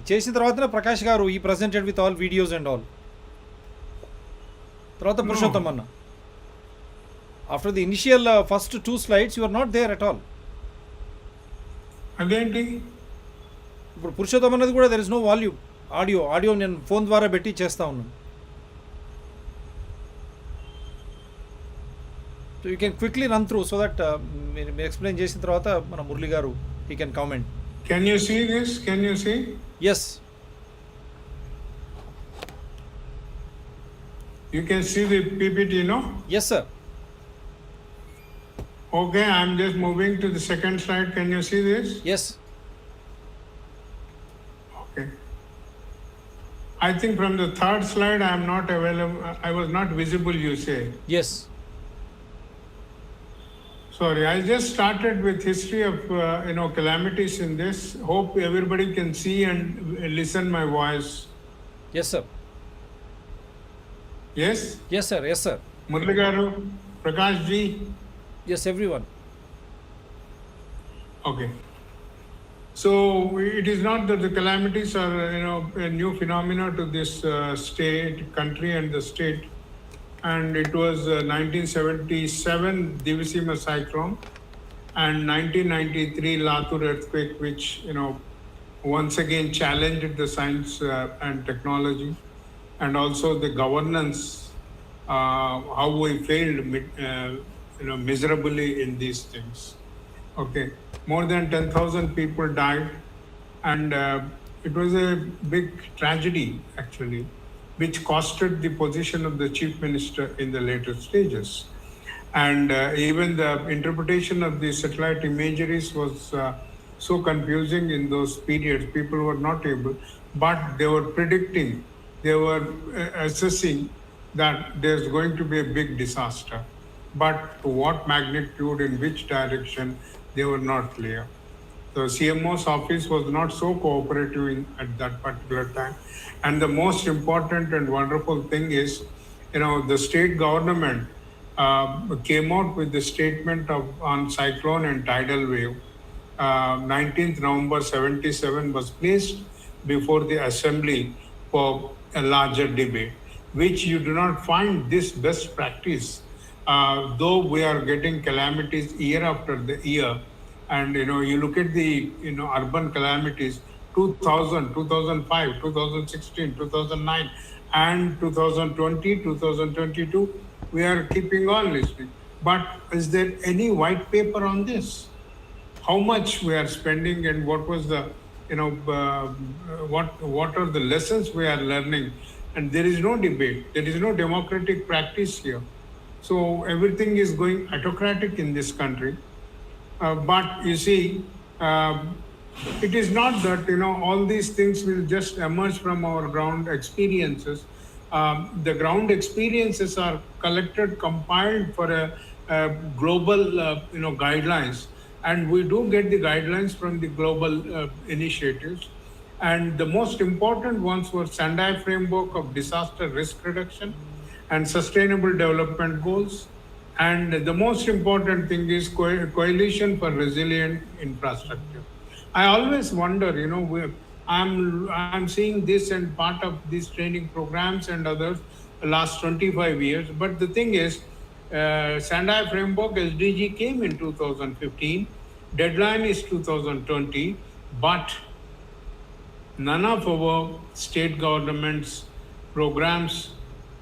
చేసిన తర్వాతనే ప్రకాష్ గారు ఈ presented with all videos and all. తర్వాత పురుషోత్తం అన్న. After the initial first 2 slides you are not there at all. అదేంటి? ఇప్పుడు పురుషోత్తం అన్నది కూడా there is no volume. Audio నేను ఫోన్ ద్వారా పెట్టి చేస్తూ ఉన్నాను. So you can quickly run through so that మీరు ఎక్స్ప్లెయిన్ చేసిన తర్వాత మన Murali garu he can comment. Can you see this? Can you see? Yes. You can see the PPT, no? Yes, sir. Okay, I'm just moving to the second slide. Can you see this? Yes. Okay. I think from the third slide, I am not available. I was not visible, you say. Yes. Sorry, I just started with history of calamities in this. Hope everybody can see and listen my voice. Yes, sir. Yes, Yes, sir. Yes, sir. Murli garu, Prakash ji. Yes, everyone. Okay. So it is not that the calamities are a new phenomena to this country and the state. And it was 1977 Divisima cyclone and 1993 Latur earthquake, which once again challenged the science and technology, and also the governance. How we failed, miserably in these things. Okay, more than 10,000 people died, and it was a big tragedy actually, which costed the position of the chief minister in the later stages. And even the interpretation of the satellite imageries was so confusing in those periods. People were not able, but they were predicting, they were assessing that there's going to be a big disaster. But to what magnitude, in which direction, they were not clear. The CMO's office was not so cooperative at that particular time. And the most important and wonderful thing is, the state government came out with the statement on cyclone and tidal wave. 19th November 77 was placed before the assembly for a larger debate, which you do not find this best practice, though we are getting calamities year after the year. And you look at the urban calamities, 2000, 2005, 2016, 2009, and 2020, 2022, we are keeping on listening. But is there any white paper on this? How much we are spending, and what was the what are the lessons we are learning? And there is no debate. There is no democratic practice here. So everything is going autocratic in this country. But you see, it is not that all these things will just emerge from our ground experiences. The ground experiences are collected, compiled for a global guidelines, and we do get the guidelines from the global initiatives. And the most important ones were Sendai Framework of Disaster Risk Reduction and Sustainable Development Goals. And the most important thing is Coalition for Resilient Infrastructure. I always wonder, I'm seeing this and part of these training programs and others the last 25 years. But the thing is, Sendai Framework SDG came in 2015. Deadline is 2020, but none of our state governments programs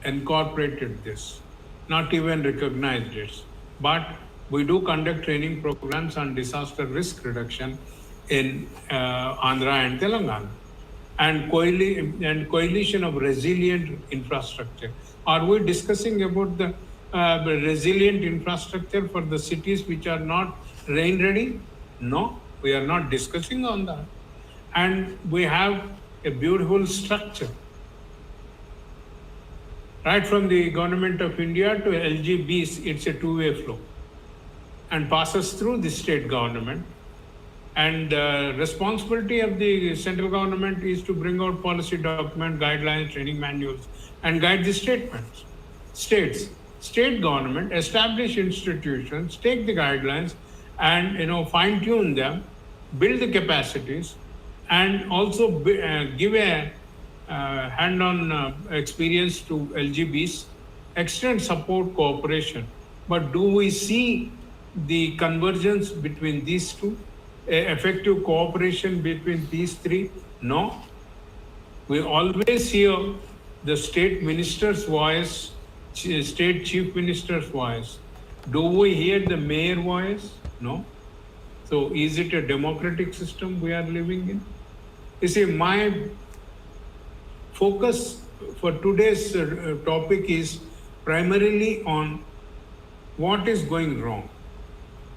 incorporated this, not even recognized it. But we do conduct training programs on disaster risk reduction in Andhra and Telangana, and Coalition of Resilient Infrastructure. Are we discussing about the resilient infrastructure for the cities which are not rain ready? No, we are not discussing on that. And we have a beautiful structure. Right from the Government of India to LGBs, it's a two-way flow and passes through the state government. And the responsibility of the central government is to bring out policy document, guidelines, training manuals, and guide the statements. State government, establish institutions, take the guidelines and fine-tune them, build the capacities, and also give a hand-on experience to LGBs, extend support, cooperation. But do we see the convergence between these two? Effective cooperation between these three? No. We always hear the state minister's voice, state chief minister's voice. Do we hear the mayor voice? No. So is it a democratic system we are living in? You see, my focus for today's topic is primarily on what is going wrong.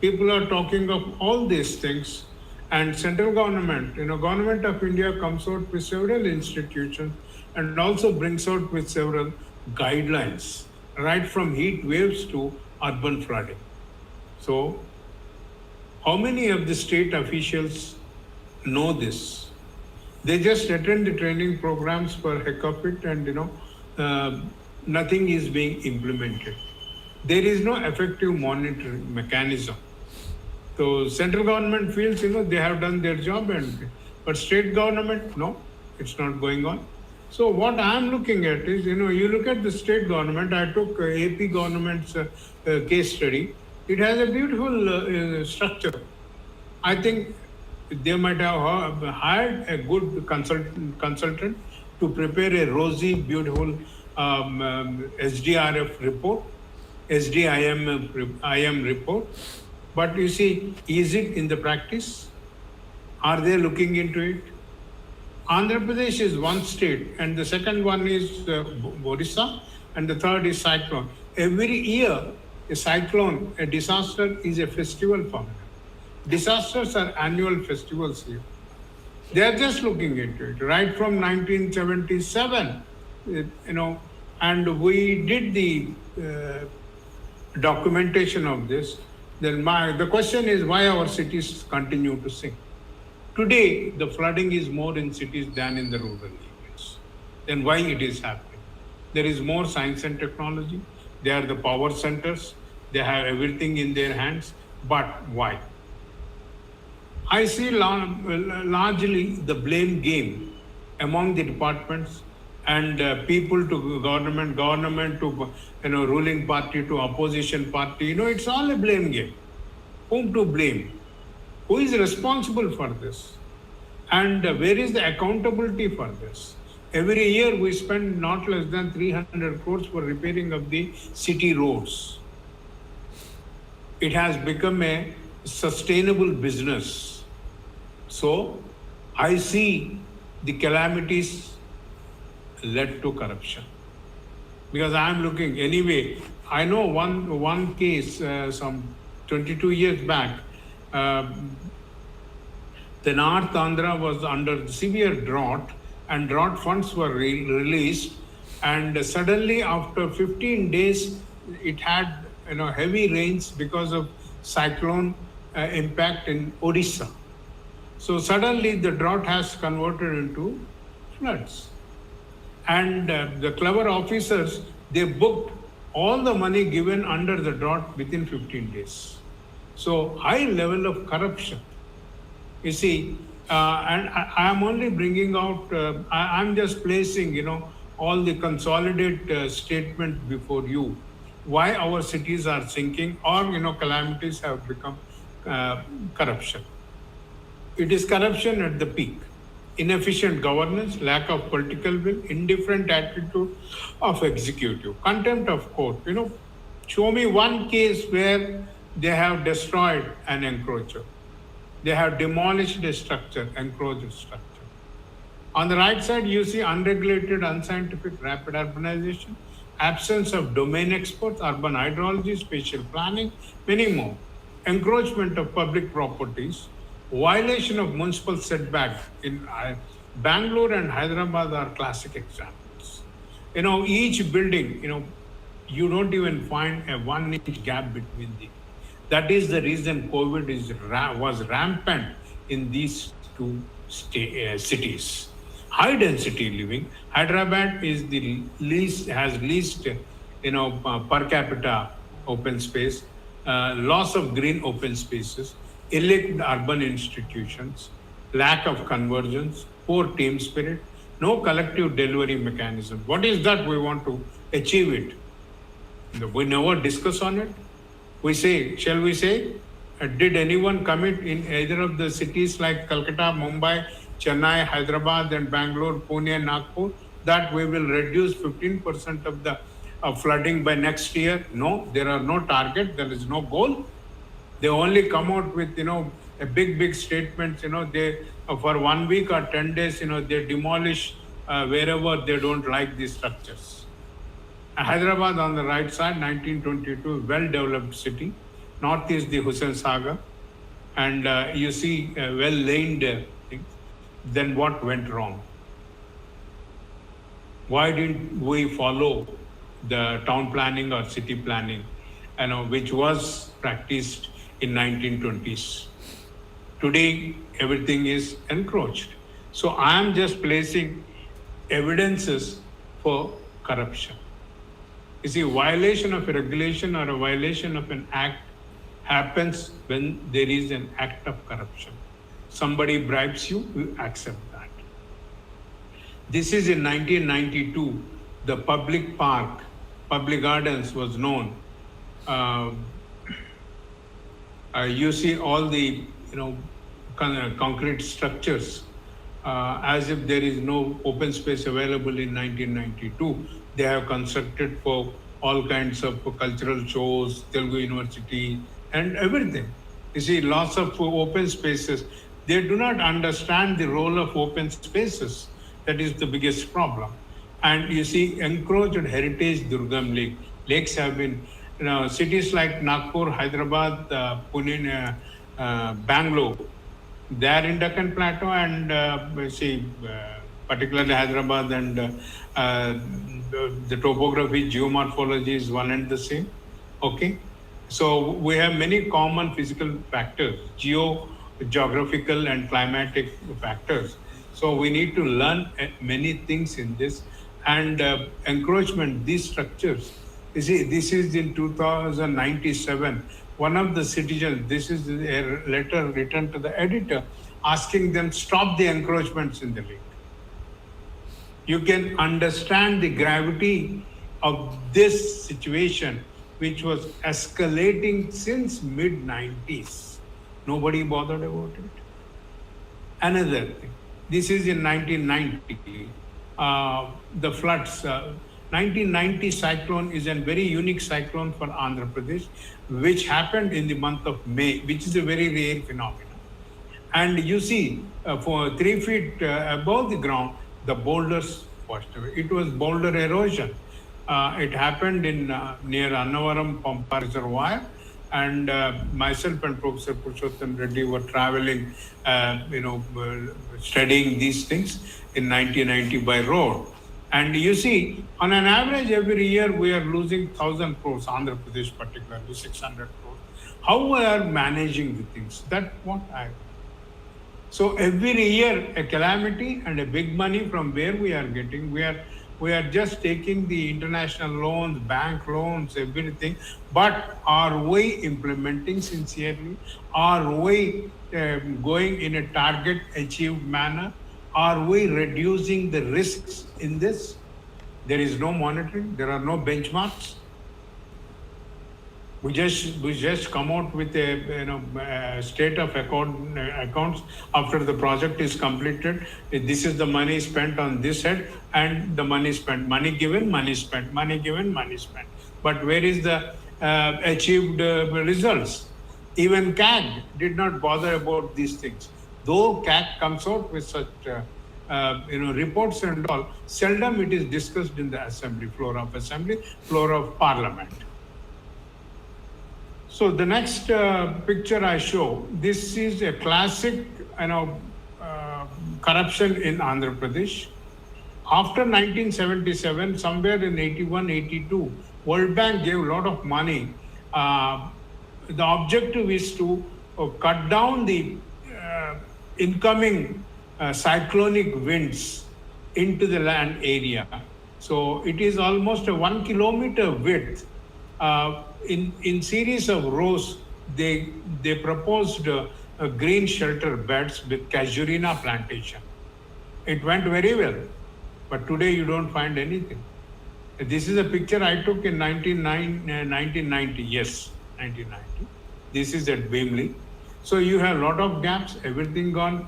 People are talking of all these things, and central government, government of India comes out with several institutions and also brings out with several guidelines, right from heat waves to urban flooding. So, how many of the state officials know this? They just attend the training programs for heck of it, and nothing is being implemented. There is no effective monitoring mechanism. So central government feels they have done their job, but state government, no, it's not going on. So what I'm looking at is you look at the state government. I took AP government's case study. It has a beautiful structure. I think they might have hired a good consultant to prepare a rosy, beautiful SDRF report, IM report. But you see, is it in the practice? Are they looking into it? Andhra Pradesh is one state, and the second one is Odisha, and the third is cyclone. Every year, a cyclone, a disaster is a festival for them. Disasters are annual festivals here. They are just looking into it, right from 1977, and we did the documentation of this. Then the question is why our cities continue to sink. Today, the flooding is more in cities than in the rural areas. Then why it is happening? There is more science and technology. They are the power centers. They have everything in their hands. But why? I see largely the blame game among the departments and people to government to ruling party to opposition party. It's all a blame game. Whom to blame? Who is responsible for this? And where is the accountability for this? Every year we spend not less than 300 crores for repairing of the city roads. It has become a sustainable business. So I see the calamities led to corruption. Because I am looking, anyway, I know one case some 22 years back, the North Andhra was under severe drought, and drought funds were released, and suddenly after 15 days it had heavy rains because of cyclone impact in Odisha. So suddenly the drought has converted into floods, and the clever officers, they booked all the money given under the drought within 15 days. So high level of corruption. You see, and I am only bringing out, I'm just placing, all the consolidated statement before you, why our cities are sinking or, calamities have become corruption. It is corruption at the peak. Inefficient governance, lack of political will, indifferent attitude of executive, contempt of court. Show me one case where they have destroyed an encroacher. They have demolished a structure, encroached structure. On the right side, you see unregulated, unscientific, rapid urbanization, absence of domain experts, urban hydrology, spatial planning, many more. Encroachment of public properties, violation of municipal setback in Bengaluru and Hyderabad are classic examples. Each building, you don't even find a 1 inch gap between them. That is the reason COVID was rampant in these two cities. High density living. Hyderabad is has least, per capita open space, loss of green open spaces, elite urban institutions, lack of convergence, poor team spirit, no collective delivery mechanism. What is that we want to achieve it? We never discuss on it. Shall we say, did anyone commit in either of the cities like Calcutta, Mumbai, Chennai, Hyderabad, and Bangalore, Pune, and Nagpur, that we will reduce 15% of the flooding by next year? No, there are no target, there is no goal. They only come out with, a big statement, they for 1 week or 10 days, they demolish wherever they don't like these structures. Hyderabad on the right side, 1922, well-developed city, north is the Hussain Saga, and you see well-laned things. Then what went wrong? Why didn't we follow the town planning or city planning, which was practiced in 1920s? Today, everything is encroached. So I am just placing evidences for corruption. You see, violation of a regulation or a violation of an act happens when there is an act of corruption. Somebody bribes you, you accept that. This is in 1992, the public park, public gardens was known. You see all the concrete structures as if there is no open space available in 1992. They have constructed for all kinds of cultural shows, Telugu University, and everything. You see, lots of open spaces. They do not understand the role of open spaces. That is the biggest problem. And you see, encroached heritage Durgam Lake. Lakes have been, cities like Nagpur, Hyderabad, Pune, Bengaluru, they are in Deccan Plateau, and particularly Hyderabad, and the topography, geomorphology is one and the same. Okay, so we have many common physical factors, geographical and climatic factors. So we need to learn many things in this. And encroachment, these structures, you see, this is in 2097. One of the citizens, this is a letter written to the editor, asking them stop the encroachments in the lake. You can understand the gravity of this situation, which was escalating since mid-90s. Nobody bothered about it. Another thing, this is in 1990. The floods, 1990 cyclone is a very unique cyclone for Andhra Pradesh, which happened in the month of May, which is a very rare phenomenon. And you see, for 3 feet above the ground, the boulders washed away. It was boulder erosion. It happened in near Annavaram Pampa Reservoir, and myself and Professor Purushottam Reddy were traveling, studying these things in 1990 by road. And you see, on an average, every year we are losing 1,000 crores, Andhra Pradesh particularly 600 crores. How we are managing the things? That's what I. So every year a calamity and a big money from where we are getting. We are just taking the international loans, bank loans, everything. But are we implementing sincerely? Are we going in a target achieved manner? Are we reducing the risks in this? There is no monitoring. There are no benchmarks. We just come out with a state of accounts after the project is completed. This is the money spent on this head, and the money spent, money given, money spent, money given, money spent. But where is the achieved results? Even CAG did not bother about these things. Though CAG comes out with such reports and all, seldom it is discussed in the assembly, floor of parliament. So the next picture I show, this is a classic, corruption in Andhra Pradesh. After 1977, somewhere in 81, 82, World Bank gave a lot of money. The objective is to cut down the incoming cyclonic winds into the land area. So it is almost a 1 kilometer width. In series of rows, they proposed green shelter beds with casuarina plantation. It went very well, but today you don't find anything. This is a picture I took in 1990. Yes, 1990. This is at Bhimli. So you have a lot of gaps, everything gone.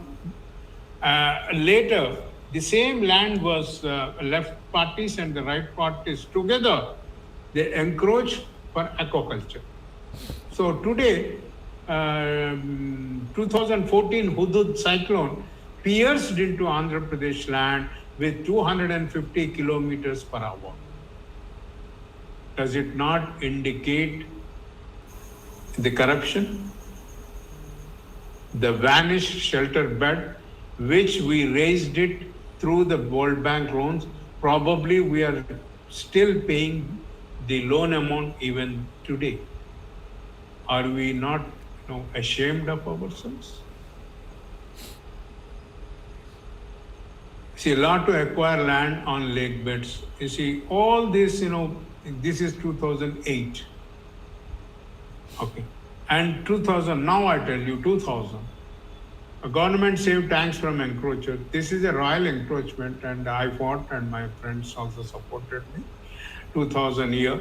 Later, the same land was left parties and the right parties together. They encroach for aquaculture. So today, 2014 Hudud cyclone pierced into Andhra Pradesh land with 250 kilometers per hour. Does it not indicate the corruption, the vanished shelter bed, which we raised it through the World Bank loans. Probably we are still paying the loan amount even today. Are we not ashamed of ourselves? See, a lot to acquire land on lake beds. You see, all this, this is 2008. Okay. And 2000, now I tell you, 2000. A government saved tanks from encroachers. This is a royal encroachment, and I fought, and my friends also supported me. 2000 year.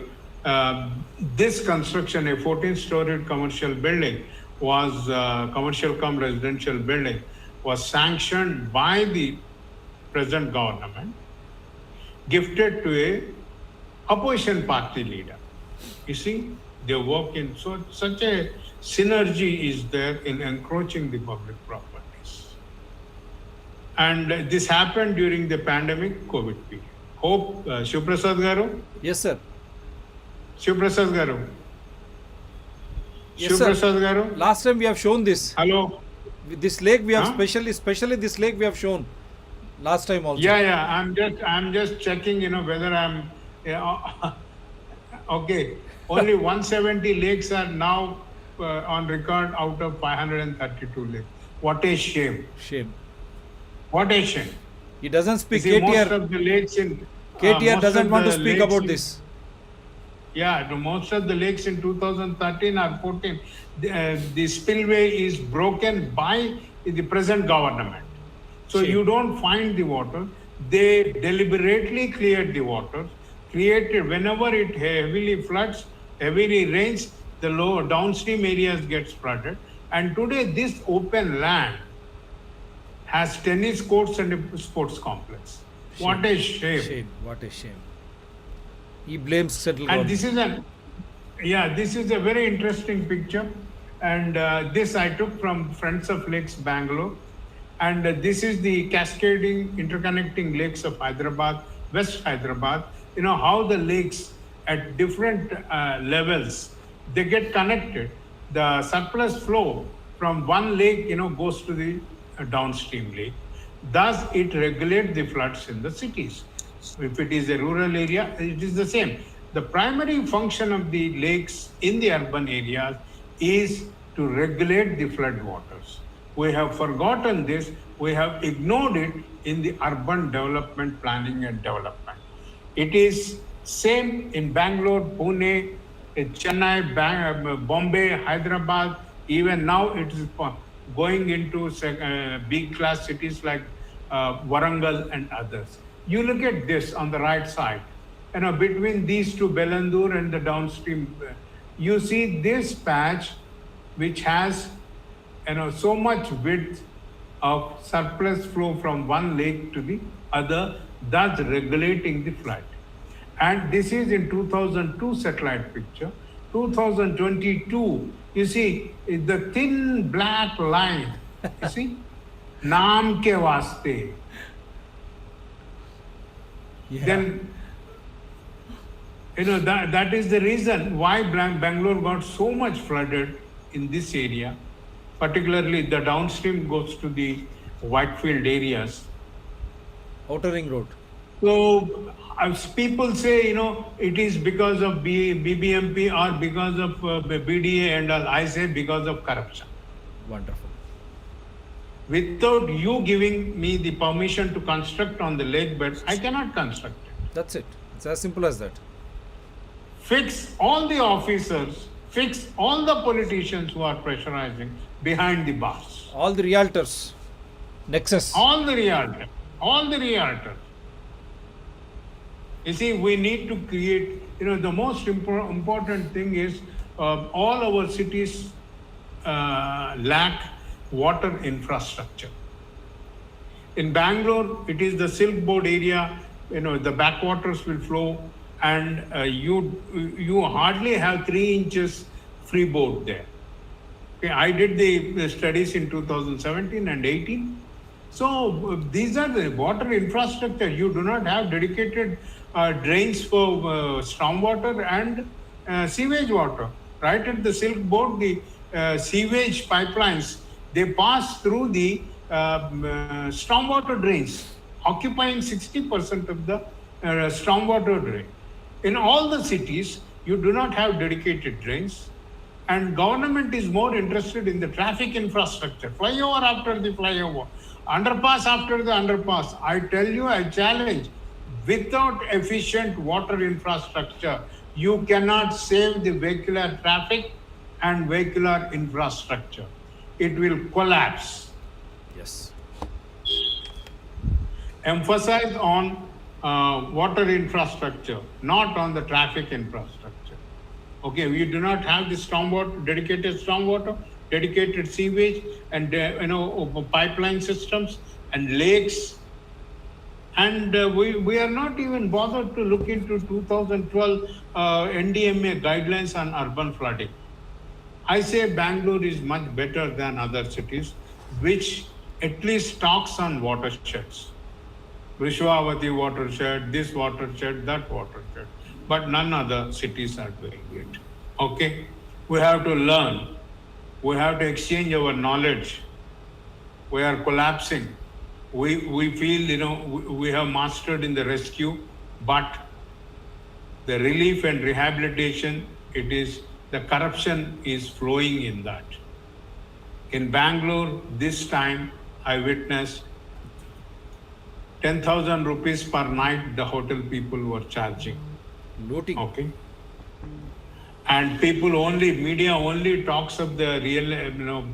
This construction, a 14-storied commercial building, was commercial cum residential building, was sanctioned by the present government, gifted to a opposition party leader. You see, they work in such a synergy is there in encroaching the public properties. And this happened during the pandemic COVID period. Hope Shivaprasad Garu? Yes, sir. Shivaprasad Garu? Yes, sir. Shivaprasad Garu? Last time we have shown this. Hello? This lake we have Huh? especially this lake we have shown last time also. Yeah. I'm just checking, whether I'm okay. Only 170 lakes are now on record out of 532 lakes. What a shame! Shame. What a shame! He doesn't speak. You see, most KTR of the lakes in KTR most doesn't of want to the speak lakes about in- this. Yeah, most of the lakes in 2013 or 14, the spillway is broken by the present government. So Shame. you don't find the water. They deliberately cleared the water, created whenever it heavily floods, heavily rains, the low downstream areas gets flooded. And today this open land has tennis courts and a sports complex. What a shame. Shame. What a shame. He blames central And government. this is a very interesting picture. And this I took from Friends of Lakes, Bangalore. And this is the cascading, interconnecting lakes of Hyderabad, West Hyderabad. How the lakes at different levels, they get connected. The surplus flow from one lake, goes to the downstream lake. Thus, it regulates the floods in the cities. If it is a rural area, it is the same. The primary function of the lakes in the urban areas is to regulate the flood waters. We have forgotten this. We have ignored it in the urban development planning and development. It is same in Bangalore, Pune, Chennai, Bombay, Hyderabad. Even now it is going into big class cities like Warangal and others. You look at this on the right side, between these two, Bengaluru and the downstream, you see this patch which has so much width of surplus flow from one lake to the other, thus regulating the flood. And this is in 2002 satellite picture. 2022, you see the thin black line, you see, naam ke vaste. Yeah. Then, that is the reason why Bangalore got so much flooded in this area, particularly the downstream goes to the Whitefield areas. Outer Ring Road. So, as people say, it is because of BBMP or because of BDA and all. I say because of corruption. Wonderful. Without you giving me the permission to construct on the lake bed, I cannot construct it. That's it. It's as simple as that. Fix all the officers, fix all the politicians who are pressurizing behind the bars. All the realtors. Nexus. All the realtors. You see, we need to create, the most important thing is all our cities lack water infrastructure. In Bangalore, it is the Silk Board area, the backwaters will flow and you hardly have 3 inches freeboard there. Okay, I did the studies in 2017 and 18. So these are the water infrastructure. You do not have dedicated drains for stormwater and sewage water. Right at the Silk Board, the sewage pipelines, they pass through the stormwater drains, occupying 60% of the stormwater drain. In all the cities, you do not have dedicated drains, and government is more interested in the traffic infrastructure, flyover after the flyover, underpass after the underpass. I tell you, I challenge, without efficient water infrastructure, you cannot save the vehicular traffic and vehicular infrastructure. It will collapse. Yes. Emphasize on water infrastructure, not on the traffic infrastructure. Okay, we do not have the dedicated stormwater, dedicated sewage, and pipeline systems and lakes. And we are not even bothered to look into 2012 NDMA guidelines on urban flooding. I say Bangalore is much better than other cities, which at least talks on watersheds. Vrishwavati watershed, this watershed, that watershed. But none other cities are doing it. Okay? We have to learn. We have to exchange our knowledge. We are collapsing. We feel, we have mastered in the rescue, but the relief and rehabilitation, the corruption is flowing in that. In Bangalore, this time, I witnessed 10,000 rupees per night the hotel people were charging. Looting. Okay. And media only talks of the real,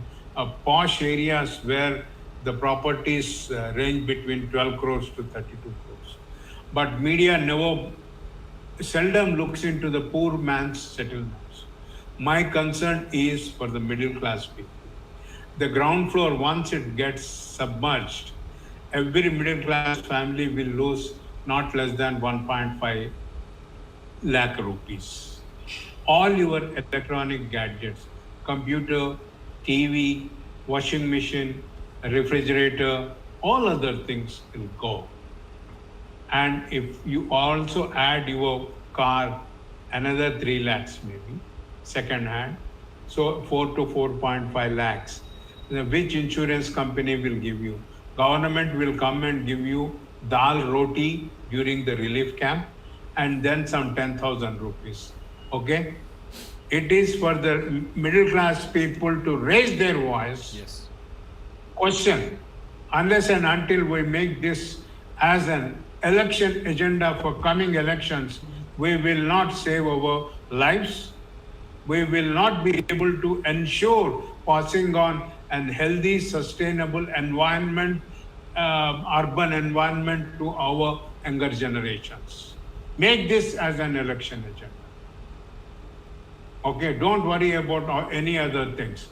posh areas where the properties range between 12 crores to 32 crores. But media seldom looks into the poor man's settlements. My concern is for the middle class people. The ground floor, once it gets submerged, every middle class family will lose not less than 1.5 lakh rupees. All your electronic gadgets, computer, TV, washing machine, refrigerator, all other things will go. And if you also add your car, another 3 lakhs maybe, second hand, so 4 to 4.5 lakhs. Which insurance company will give you? Government will come and give you dal roti during the relief camp and then some 10,000 rupees. Okay? It is for the middle class people to raise their voice. Yes. Question, unless and until we make this as an election agenda for coming elections, we will not save our lives. We will not be able to ensure passing on a healthy, sustainable environment, urban environment to our younger generations. Make this as an election agenda. Okay, don't worry about any other things.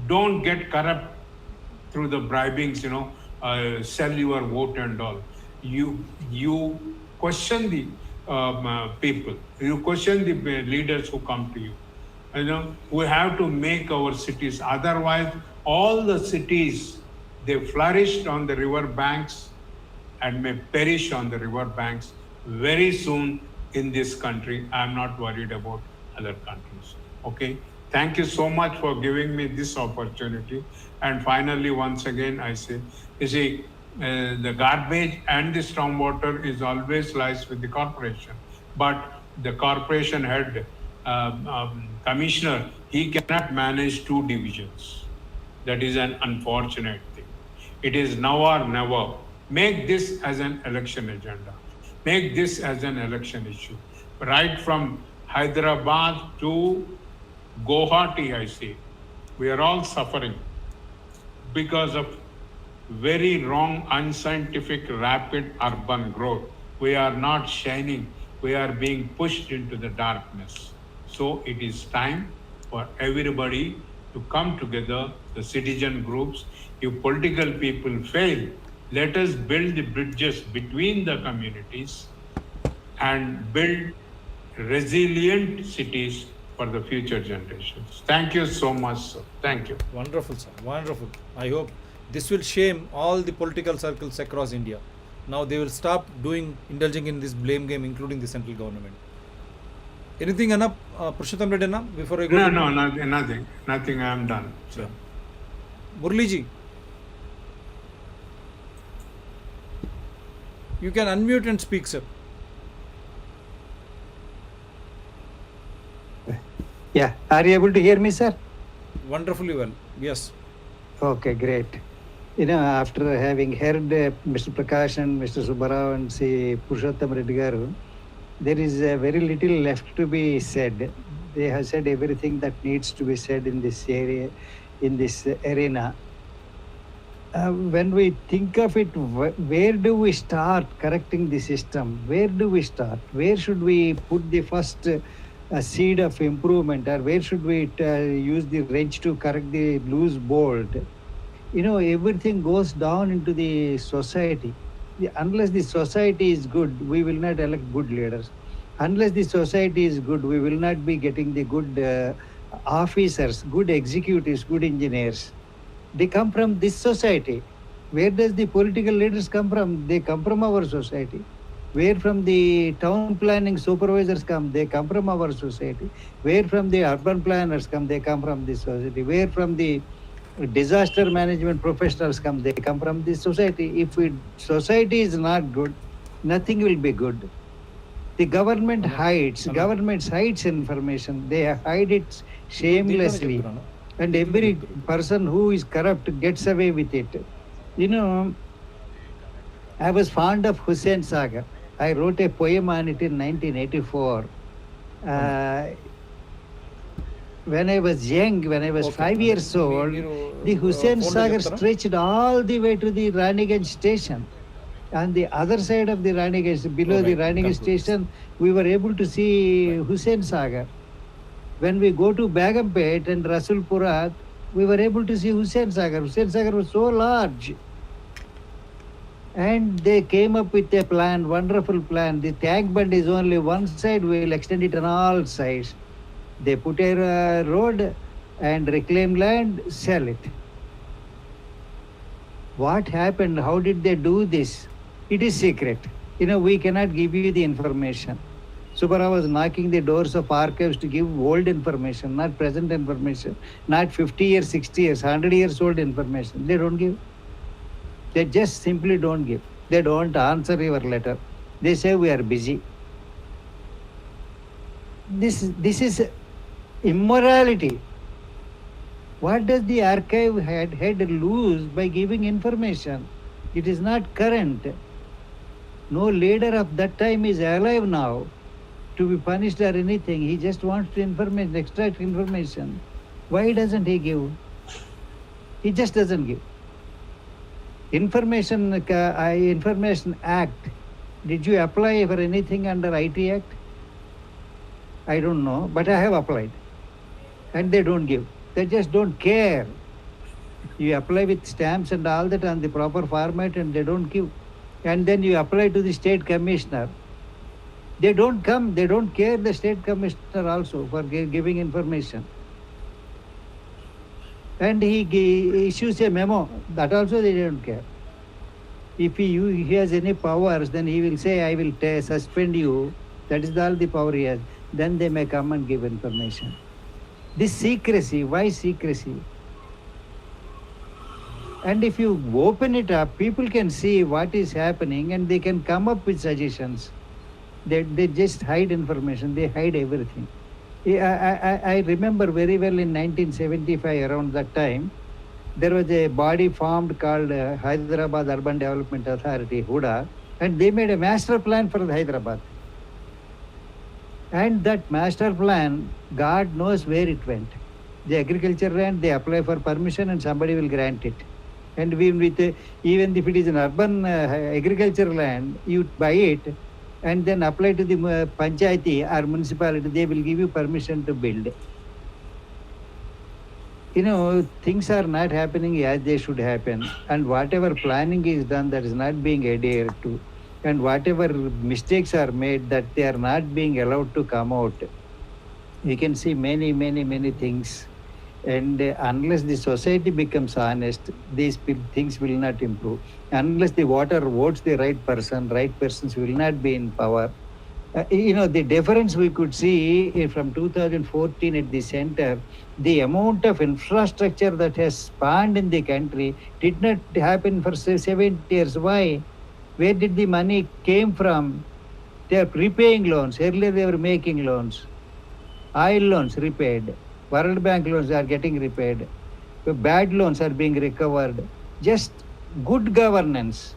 Don't get corrupt through the bribings, sell your vote and all. You question the people. You question the leaders who come to you. We have to make our cities. Otherwise, all the cities, they flourished on the river banks and may perish on the river banks very soon in this country. I'm not worried about other countries. Okay. Thank you so much for giving me this opportunity. And finally, once again, I say, the garbage and the stormwater is always lies with the corporation. But the corporation head, commissioner, he cannot manage 2 divisions. That is an unfortunate thing. It is now or never. Make this as an election agenda. Make this as an election issue. Right from Hyderabad to Guwahati, I say, we are all suffering because of very wrong, unscientific, rapid urban growth. We are not shining. We are being pushed into the darkness. So it is time for everybody to come together, the citizen groups. If political people fail, let us build the bridges between the communities and build resilient cities for the future generations. Thank you so much, sir. Thank you. Wonderful, sir. Wonderful. I hope this will shame all the political circles across India. Now they will stop indulging in this blame game, including the central government. Anything, Anna? Purushottam Reddy, Anna, before I go? No, nothing. I am done. Sure. Murliji, you can unmute and speak, sir. Yeah, are you able to hear me, sir? Wonderfully well. Yes. Okay, great. After having heard Mr. Prakash and Mr. Subbarao and Purushottam Reddy garu, there is very little left to be said. They have said everything that needs to be said in this area, in this arena. When we think of it, where do we start correcting the system? Where do we start? Where should we put the first seed of improvement, or where should we use the wrench to correct the loose bolt? Everything goes down into the society. Unless the society is good, we will not elect good leaders. Unless the society is good, we will not be getting the good officers, good executives, good engineers. They come from this society. Where does the political leaders come from? They come from our society. Where from the town planning supervisors come? They come from our society. Where from the urban planners come? They come from this society. Where from the disaster management professionals come? They come from this society. If society is not good, nothing will be good. The government hides. Government hides information. They hide it shamelessly. And every person who is corrupt gets away with it. I was fond of Hussain Sagar. I wrote a poem on it in 1984. When I was young, when I was 5 years old, the Hussain Sagar stretched all the way to the Raniganj station. On the other side of the Raniganj, below the Raniganj station, we were able to see Hussain Sagar. When we go to Begumpet and Rasulpura, we were able to see Hussain Sagar. Hussain Sagar was so large. And they came up with a plan, wonderful plan. The tank bund is only one side, we will extend it on all sides. They put a road and reclaim land, sell it. What happened? How did they do this? It is secret. We cannot give you the information. Subbarao was knocking the doors of archives to give old information, not present information, not 50 years, 60 years, 100 years old information. They don't give. They just simply don't give. They don't answer your letter. They say we are busy. This is immorality. What does the archive head lose by giving information? It is not current. No leader of that time is alive now to be punished or anything. He just wants to extract information. Why doesn't he give? He just doesn't give. Information Act. Did you apply for anything under IT Act? I don't know, but I have applied. And they don't give. They just don't care. You apply with stamps and all that on the proper format and they don't give. And then you apply to the state commissioner. They don't come. They don't care, the state commissioner also, for giving information. And he issues a memo. That also they don't care. If he has any powers, then he will say, I will suspend you. That is all the power he has. Then they may come and give information. This secrecy, why secrecy? And if you open it up, people can see what is happening and they can come up with suggestions. They just hide information. They hide everything. I remember very well in 1975, around that time, there was a body formed called Hyderabad Urban Development Authority, HUDA, and they made a master plan for Hyderabad. And that master plan, God knows where it went. The agriculture land, they apply for permission and somebody will grant it. And even if it is an urban agriculture land, you buy it and then apply to the panchayati or municipality, they will give you permission to build. Things are not happening as they should happen. And whatever planning is done, that is not being adhered to. And whatever mistakes are made, that they are not being allowed to come out. You can see many things. And unless the society becomes honest, these things will not improve. Unless the voter votes the right person, right persons will not be in power. The difference we could see from 2014 at the center, the amount of infrastructure that has spanned in the country did not happen for 7 years. Why? Where did the money came from? They are repaying loans. Earlier they were making loans. Oil loans repaid. World Bank loans are getting repaid. Bad loans are being recovered. Just good governance.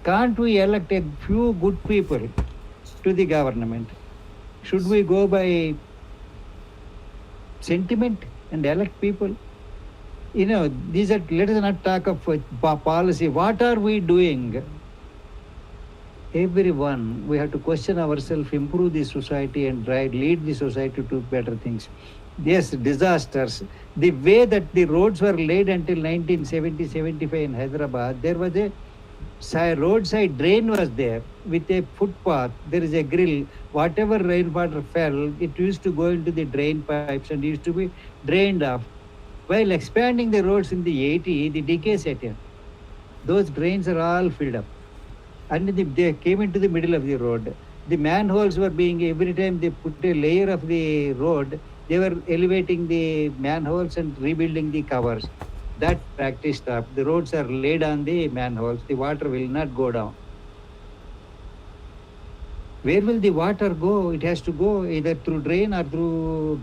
Can't we elect a few good people to the government? Should we go by sentiment and elect people? These are, let us not talk of policy. What are we doing? Everyone, we have to question ourselves, improve the society and lead the society to better things. Yes, disasters. The way that the roads were laid until 1970-75 in Hyderabad, there was a roadside drain was there with a footpath. There is a grill. Whatever rainwater fell, it used to go into the drain pipes and used to be drained off. While expanding the roads in the 80s, the decay set in. Those drains are all filled up. And they came into the middle of the road. The manholes were being, every time they put a layer of the road, they were elevating the manholes and rebuilding the covers. That practice stopped. The roads are laid on the manholes. The water will not go down. Where will the water go? It has to go either through drain or through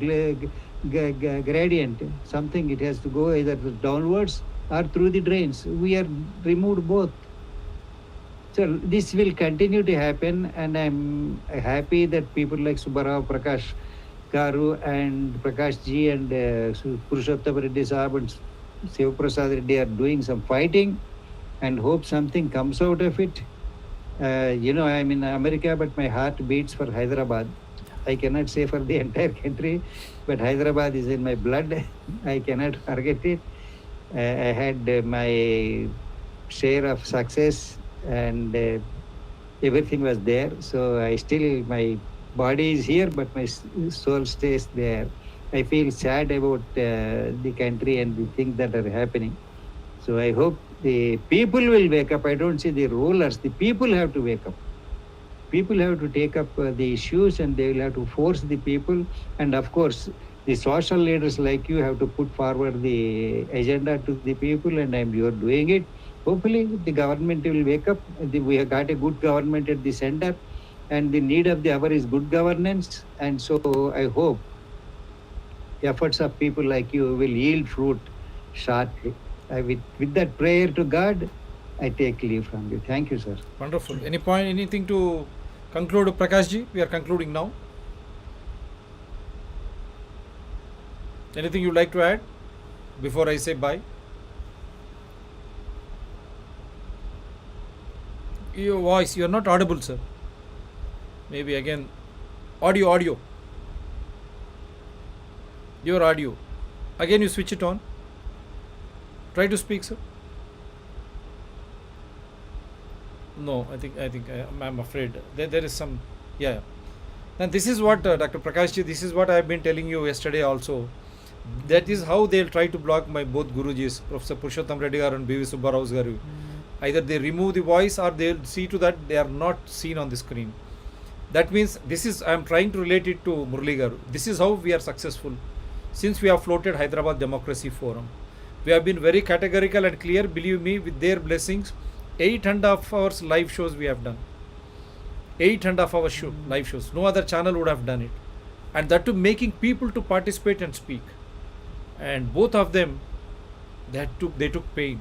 gradient. Something it has to go either downwards or through the drains. We are removed both. So this will continue to happen, and I'm happy that people like Subbarao, Prakash Garu and Prakash Ji and Purushottam Reddy Saab and Shiv Prasad Reddy are doing some fighting, and hope something comes out of it. I'm in America, but my heart beats for Hyderabad. I cannot say for the entire country, but Hyderabad is in my blood. I cannot forget it. I had my share of success, and everything was there. So my body is here, but my soul stays there. I feel sad about the country and the things that are happening. So I hope the people will wake up. I don't say the rulers. The people have to wake up. People have to take up the issues, and they will have to force the people. And of course, the social leaders like you have to put forward the agenda to the people, and you're doing it. Hopefully, the government will wake up. We have got a good government at the center, and the need of the hour is good governance. And so I hope efforts of people like you will yield fruit shortly. With that prayer to God, I take leave from you. Thank you, sir. Wonderful. Anything to conclude, Prakash Ji? We are concluding now. Anything you'd like to add before I say bye? Your voice, you are not audible, sir. Maybe again, audio. Your audio. Again, you switch it on. Try to speak, sir. No, I think I'm afraid there is some. Yeah. And this is what Dr. Prakash Ji, this is what I have been telling you yesterday also. That is how they'll try to block my both Gurujis, Professor Purushottam Reddy Garu and B.V. Subbarao Garu. Either they remove the voice or they'll see to that they are not seen on the screen. That means I am trying to relate it to Murli Garu. This is how we are successful. Since we have floated Hyderabad Democracy Forum, we have been very categorical and clear. Believe me, with their blessings, 8.5 hours live shows we have done. 8.5 hours live shows. No other channel would have done it. And that too making people to participate and speak. And both of them, they took pain.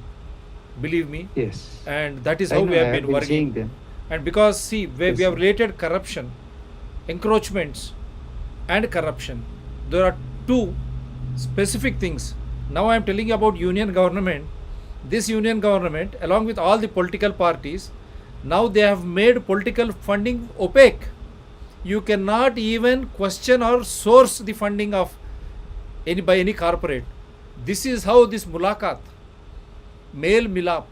Believe me. Yes. And that is how we have been working. Them. And because see, we have related corruption, encroachments and corruption. There are two specific things. Now I am telling you about union government. This union government, along with all the political parties, now they have made political funding opaque. You cannot even question or source the funding of by any corporate. This is how this mulakat, male milap,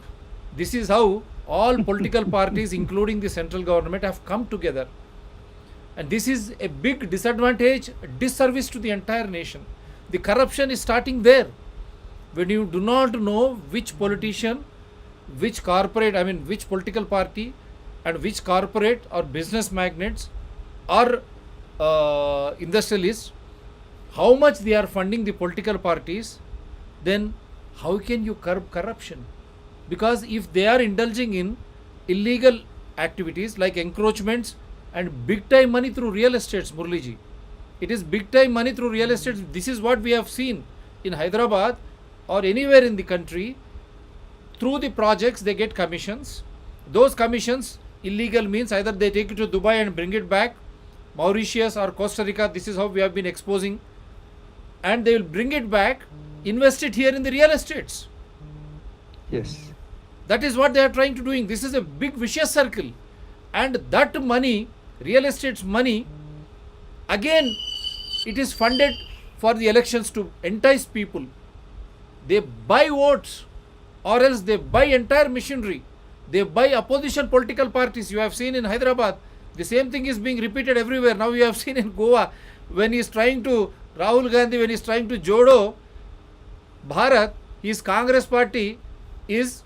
this is how all political parties, including the central government, have come together. And this is a big disadvantage, disservice to the entire nation. The corruption is starting there. When you do not know which politician, which corporate, which political party and which corporate or business magnates or industrialists, how much they are funding the political parties, then how can you curb corruption? Because if they are indulging in illegal activities like encroachments and big time money through real estates, Murliji, it is big time money through real estates. This is what we have seen in Hyderabad or anywhere in the country. Through the projects, they get commissions. Those commissions, illegal means either they take it to Dubai and bring it back, Mauritius or Costa Rica. This is how we have been exposing, and they will bring it back, invest it here in the real estates. Yes. That is what they are trying to doing. This is a big vicious circle, and that money, real estate's money, again, it is funded for the elections to entice people. They buy votes, or else they buy entire machinery. They buy opposition political parties. You have seen in Hyderabad, the same thing is being repeated everywhere. Now you have seen in Goa, when he is trying to, Rahul Gandhi, when he is trying to Jodo Bharat, his Congress party is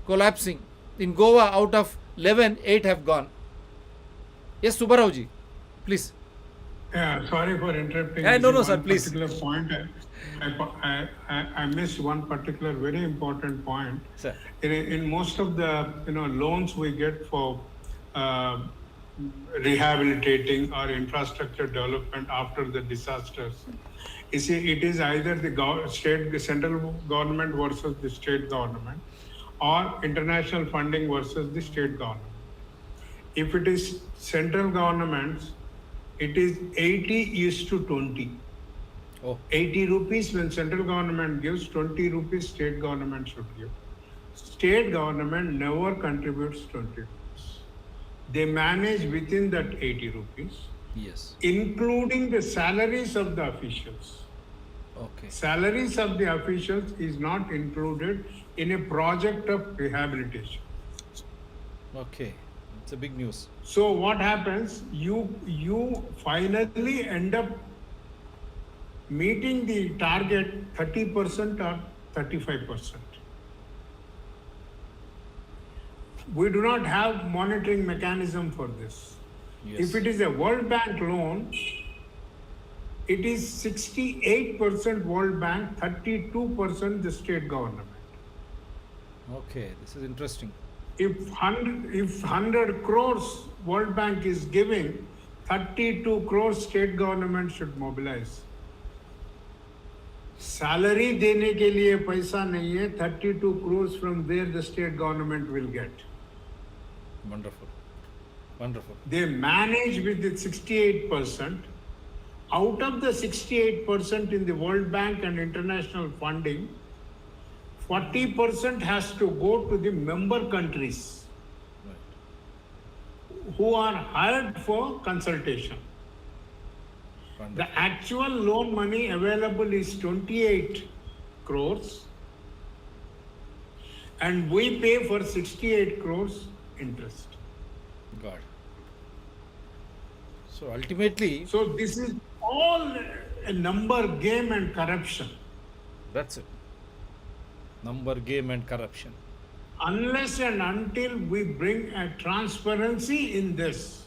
collapsing. In Goa, out of 11, 8 have gone. Yes, Subbarao ji, please. Yeah, sorry for interrupting. No, This is sir, one please. Particular point. I missed one particular very important point. Sir. In most of the loans we get for rehabilitating or infrastructure development after the disasters, you see, it is either the central government versus the state government, or international funding versus the state government. If it is central governments, it is 80:20. Oh. 80 rupees when central government gives, 20 rupees state government should give. State government never contributes 20 rupees. They manage within that 80 rupees, Yes. including the salaries of the officials. Okay. Salaries of the officials is not included in a project of rehabilitation. Okay. It's a big news. So what happens? You finally end up meeting the target 30% or 35%. We do not have monitoring mechanism for this. Yes. If it is a World Bank loan, it is 68% World Bank, 32% the state government. Okay. This is interesting. If 100 crores World Bank is giving, 32 crores state government should mobilize. Salary देने के लिए पैसा नहीं है, 32 crores from where the state government will get. Wonderful. Wonderful. They manage with the 68%. Out of the 68% in the World Bank and international funding, 40% has to go to the member countries Right. who are hired for consultation. Wonderful. The actual loan money available is 28 crores, and we pay for 68 crores interest. God. So ultimately, So this is all a number game and corruption. that's it. Number game and corruption. Unless and until we bring a transparency in this.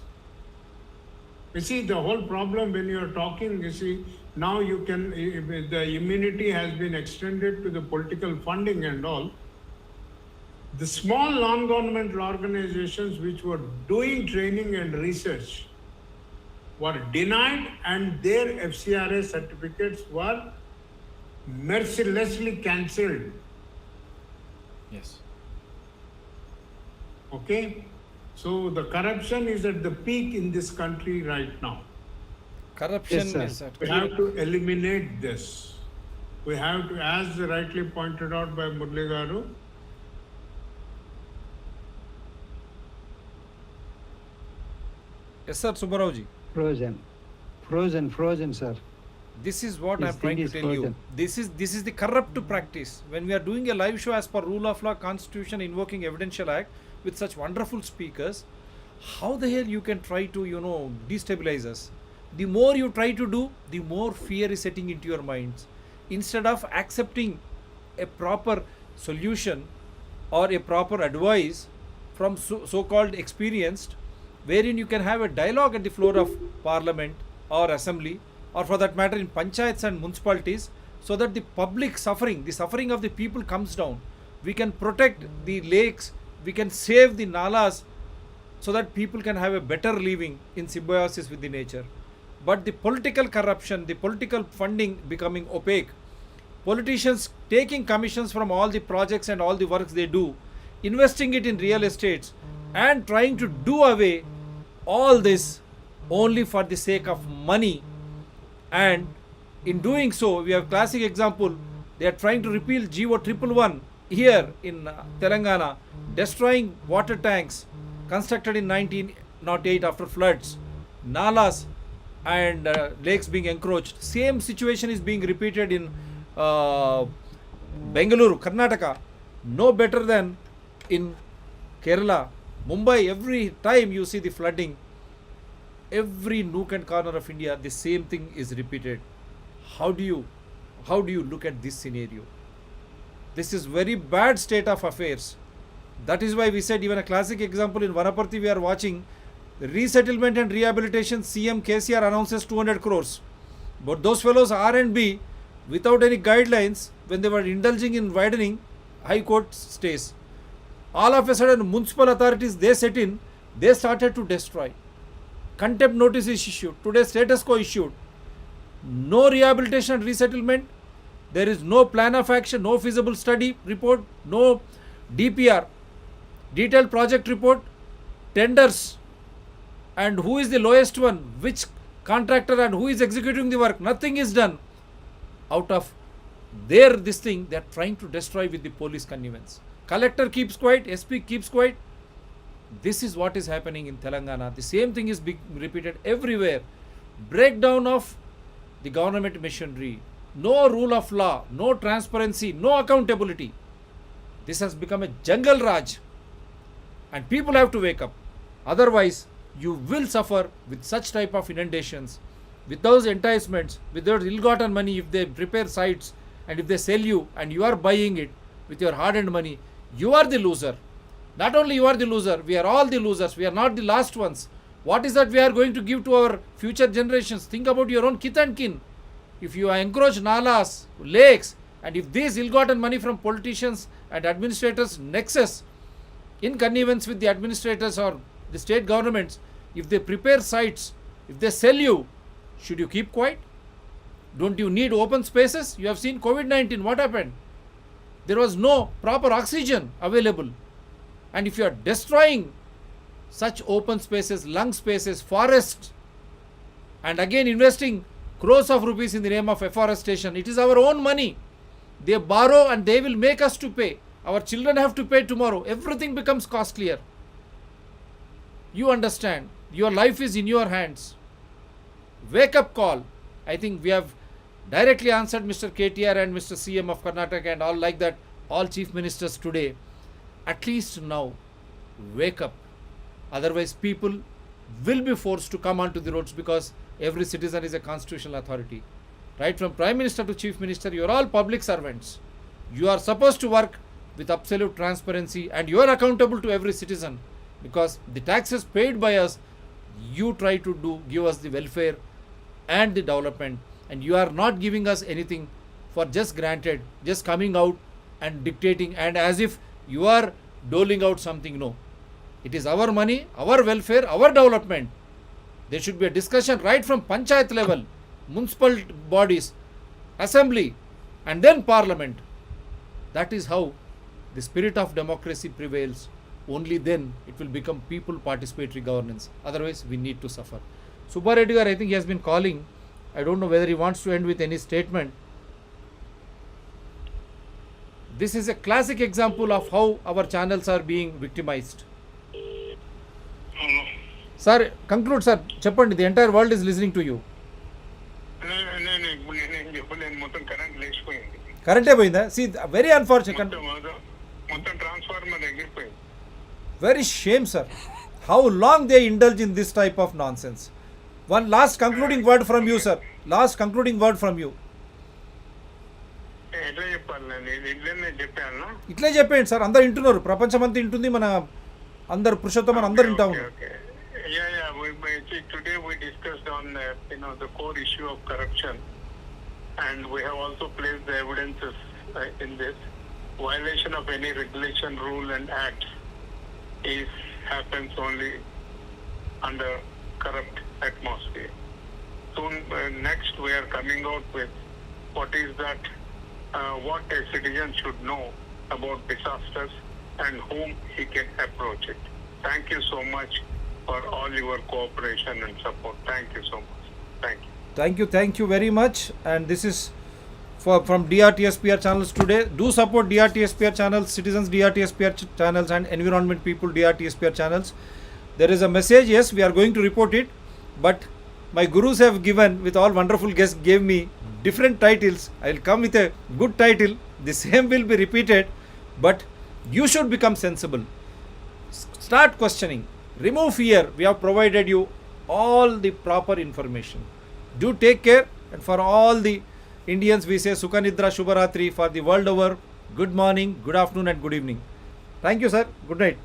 You see, the whole problem when you are talking, you see, now you can, the immunity has been extended to the political funding and all. The small non-governmental organizations which were doing training and research were denied, and their FCRA certificates were mercilessly cancelled. Yes. Okay? So the corruption is at the peak in this country right now. Corruption Yes, sir. is at We have to eliminate this. We have to, as rightly pointed out by Murli Garu, Yes, sir, Subbarao ji. Frozen, sir. This is what This I'm trying thing to is tell you. frozen. This is the corrupt practice. When we are doing a live show as per rule of law, constitution, invoking evidential act with such wonderful speakers, how the hell you can try to destabilize us? The more you try to do, the more fear is setting into your minds. Instead of accepting a proper solution or a proper advice from so-called experienced, wherein you can have a dialogue at the floor of parliament or assembly, or for that matter in panchayats and municipalities, so that the public suffering, the suffering of the people comes down. We can protect the lakes, we can save the nalas, so that people can have a better living in symbiosis with the nature. But the political corruption, the political funding becoming opaque, politicians taking commissions from all the projects and all the works they do, investing it in real estates, and trying to do away all this only for the sake of money. And in doing so, we have classic example, they are trying to repeal GO 111 here in Telangana, destroying water tanks constructed in 1908 after floods, nalas and lakes being encroached. Same situation is being repeated in Bengaluru, Karnataka, no better than in Kerala, Mumbai. Every time you see the flooding, every nook and corner of India, the same thing is repeated. How do you look at this scenario? This is very bad state of affairs. That is why we said, even a classic example in Vanaparthi we are watching, the resettlement and rehabilitation, CM KCR announces 200 crores. But those fellows R&B, without any guidelines, when they were indulging in widening, High Court stays. All of a sudden, municipal authorities, they set in, they started to destroy. Contempt notice is issued. Today, status quo issued. No rehabilitation and resettlement. There is no plan of action, no feasible study report, no DPR, detailed project report, tenders, and who is the lowest one, which contractor and who is executing the work. Nothing is done. Out of this thing, they are trying to destroy with the police connivance. Collector keeps quiet, SP keeps quiet. This is what is happening in Telangana. The same thing is being repeated everywhere. Breakdown of the government machinery. No rule of law, no transparency, no accountability. This has become a jungle raj. And people have to wake up. Otherwise, you will suffer with such type of inundations, with those enticements, with their ill-gotten money. If they prepare sites and if they sell you and you are buying it with your hard-earned money, you are the loser. Not only you are the loser, we are all the losers. We are not the last ones. What is that we are going to give to our future generations? Think about your own kith and kin. If you encroach nalas, lakes, and if these ill-gotten money from politicians and administrators nexus in connivance with the administrators or the state governments, if they prepare sites, if they sell you, should you keep quiet? Don't you need open spaces? You have seen COVID-19, what happened? There was no proper oxygen available. And if you are destroying such open spaces, lung spaces, forests, and again investing crores of rupees in the name of afforestation, it is our own money. They borrow and they will make us to pay. Our children have to pay tomorrow. Everything becomes costlier. You understand, your life is in your hands. Wake up call. I think we have directly answered Mr. KTR and Mr. CM of Karnataka and all like that, all chief ministers today. At least now, wake up. Otherwise, people will be forced to come onto the roads, because every citizen is a constitutional authority. Right from Prime Minister to Chief Minister, you are all public servants. You are supposed to work with absolute transparency, and you are accountable to every citizen, because the taxes paid by us, you try to give us the welfare and the development, and you are not giving us anything for just granted, just coming out and dictating, and as if you are doling out something. No, it is our money, our welfare, our development. There should be a discussion right from panchayat level, municipal bodies, assembly, and then parliament. That is how the spirit of democracy prevails. Only then it will become people participatory governance. Otherwise, we need to suffer. Subba Reddy Garu, I think he has been calling. I don't know whether he wants to end with any statement. This is a classic example of how our channels are being victimized. Sir, conclude, sir. Cheppandi, the entire world is listening to you. Current poyinda. See, very unfortunate. Very shame, sir. How long they indulge in this type of nonsense. One last concluding word from you, sir. Last concluding word from you. ఇట్లే చెప్పండి sir, అందరు వింటున్నారు, ప్రపంచం అంతా వింటుంది, మన అందరు పురుషోత్తమని అందరు వింటా ఉన్నారు. on the core issue of corruption, and we have also placed the evidences in this. Violation of any regulation, rule, and act happens only under corrupt atmosphere. Soon, next, we are coming out with what a citizen should know about disasters and whom he can approach it. Thank you so much for all your cooperation and support. Thank you so much. Thank you. Thank you very much. And this is from DRTSPR channels today. Do support DRTSPR channels, citizens DRTSPR channels, and environment people DRTSPR channels. There is a message, yes, we are going to report it, but my gurus have given, with all wonderful guests, gave me different titles. I will come with a good title. The same will be repeated, but you should become sensible. Start questioning. Remove fear. We have provided you all the proper information. Do take care, and for all the Indians we say Sukhanidra Shubharatri. For the world over, good morning, good afternoon and good evening. Thank you, sir. Good night.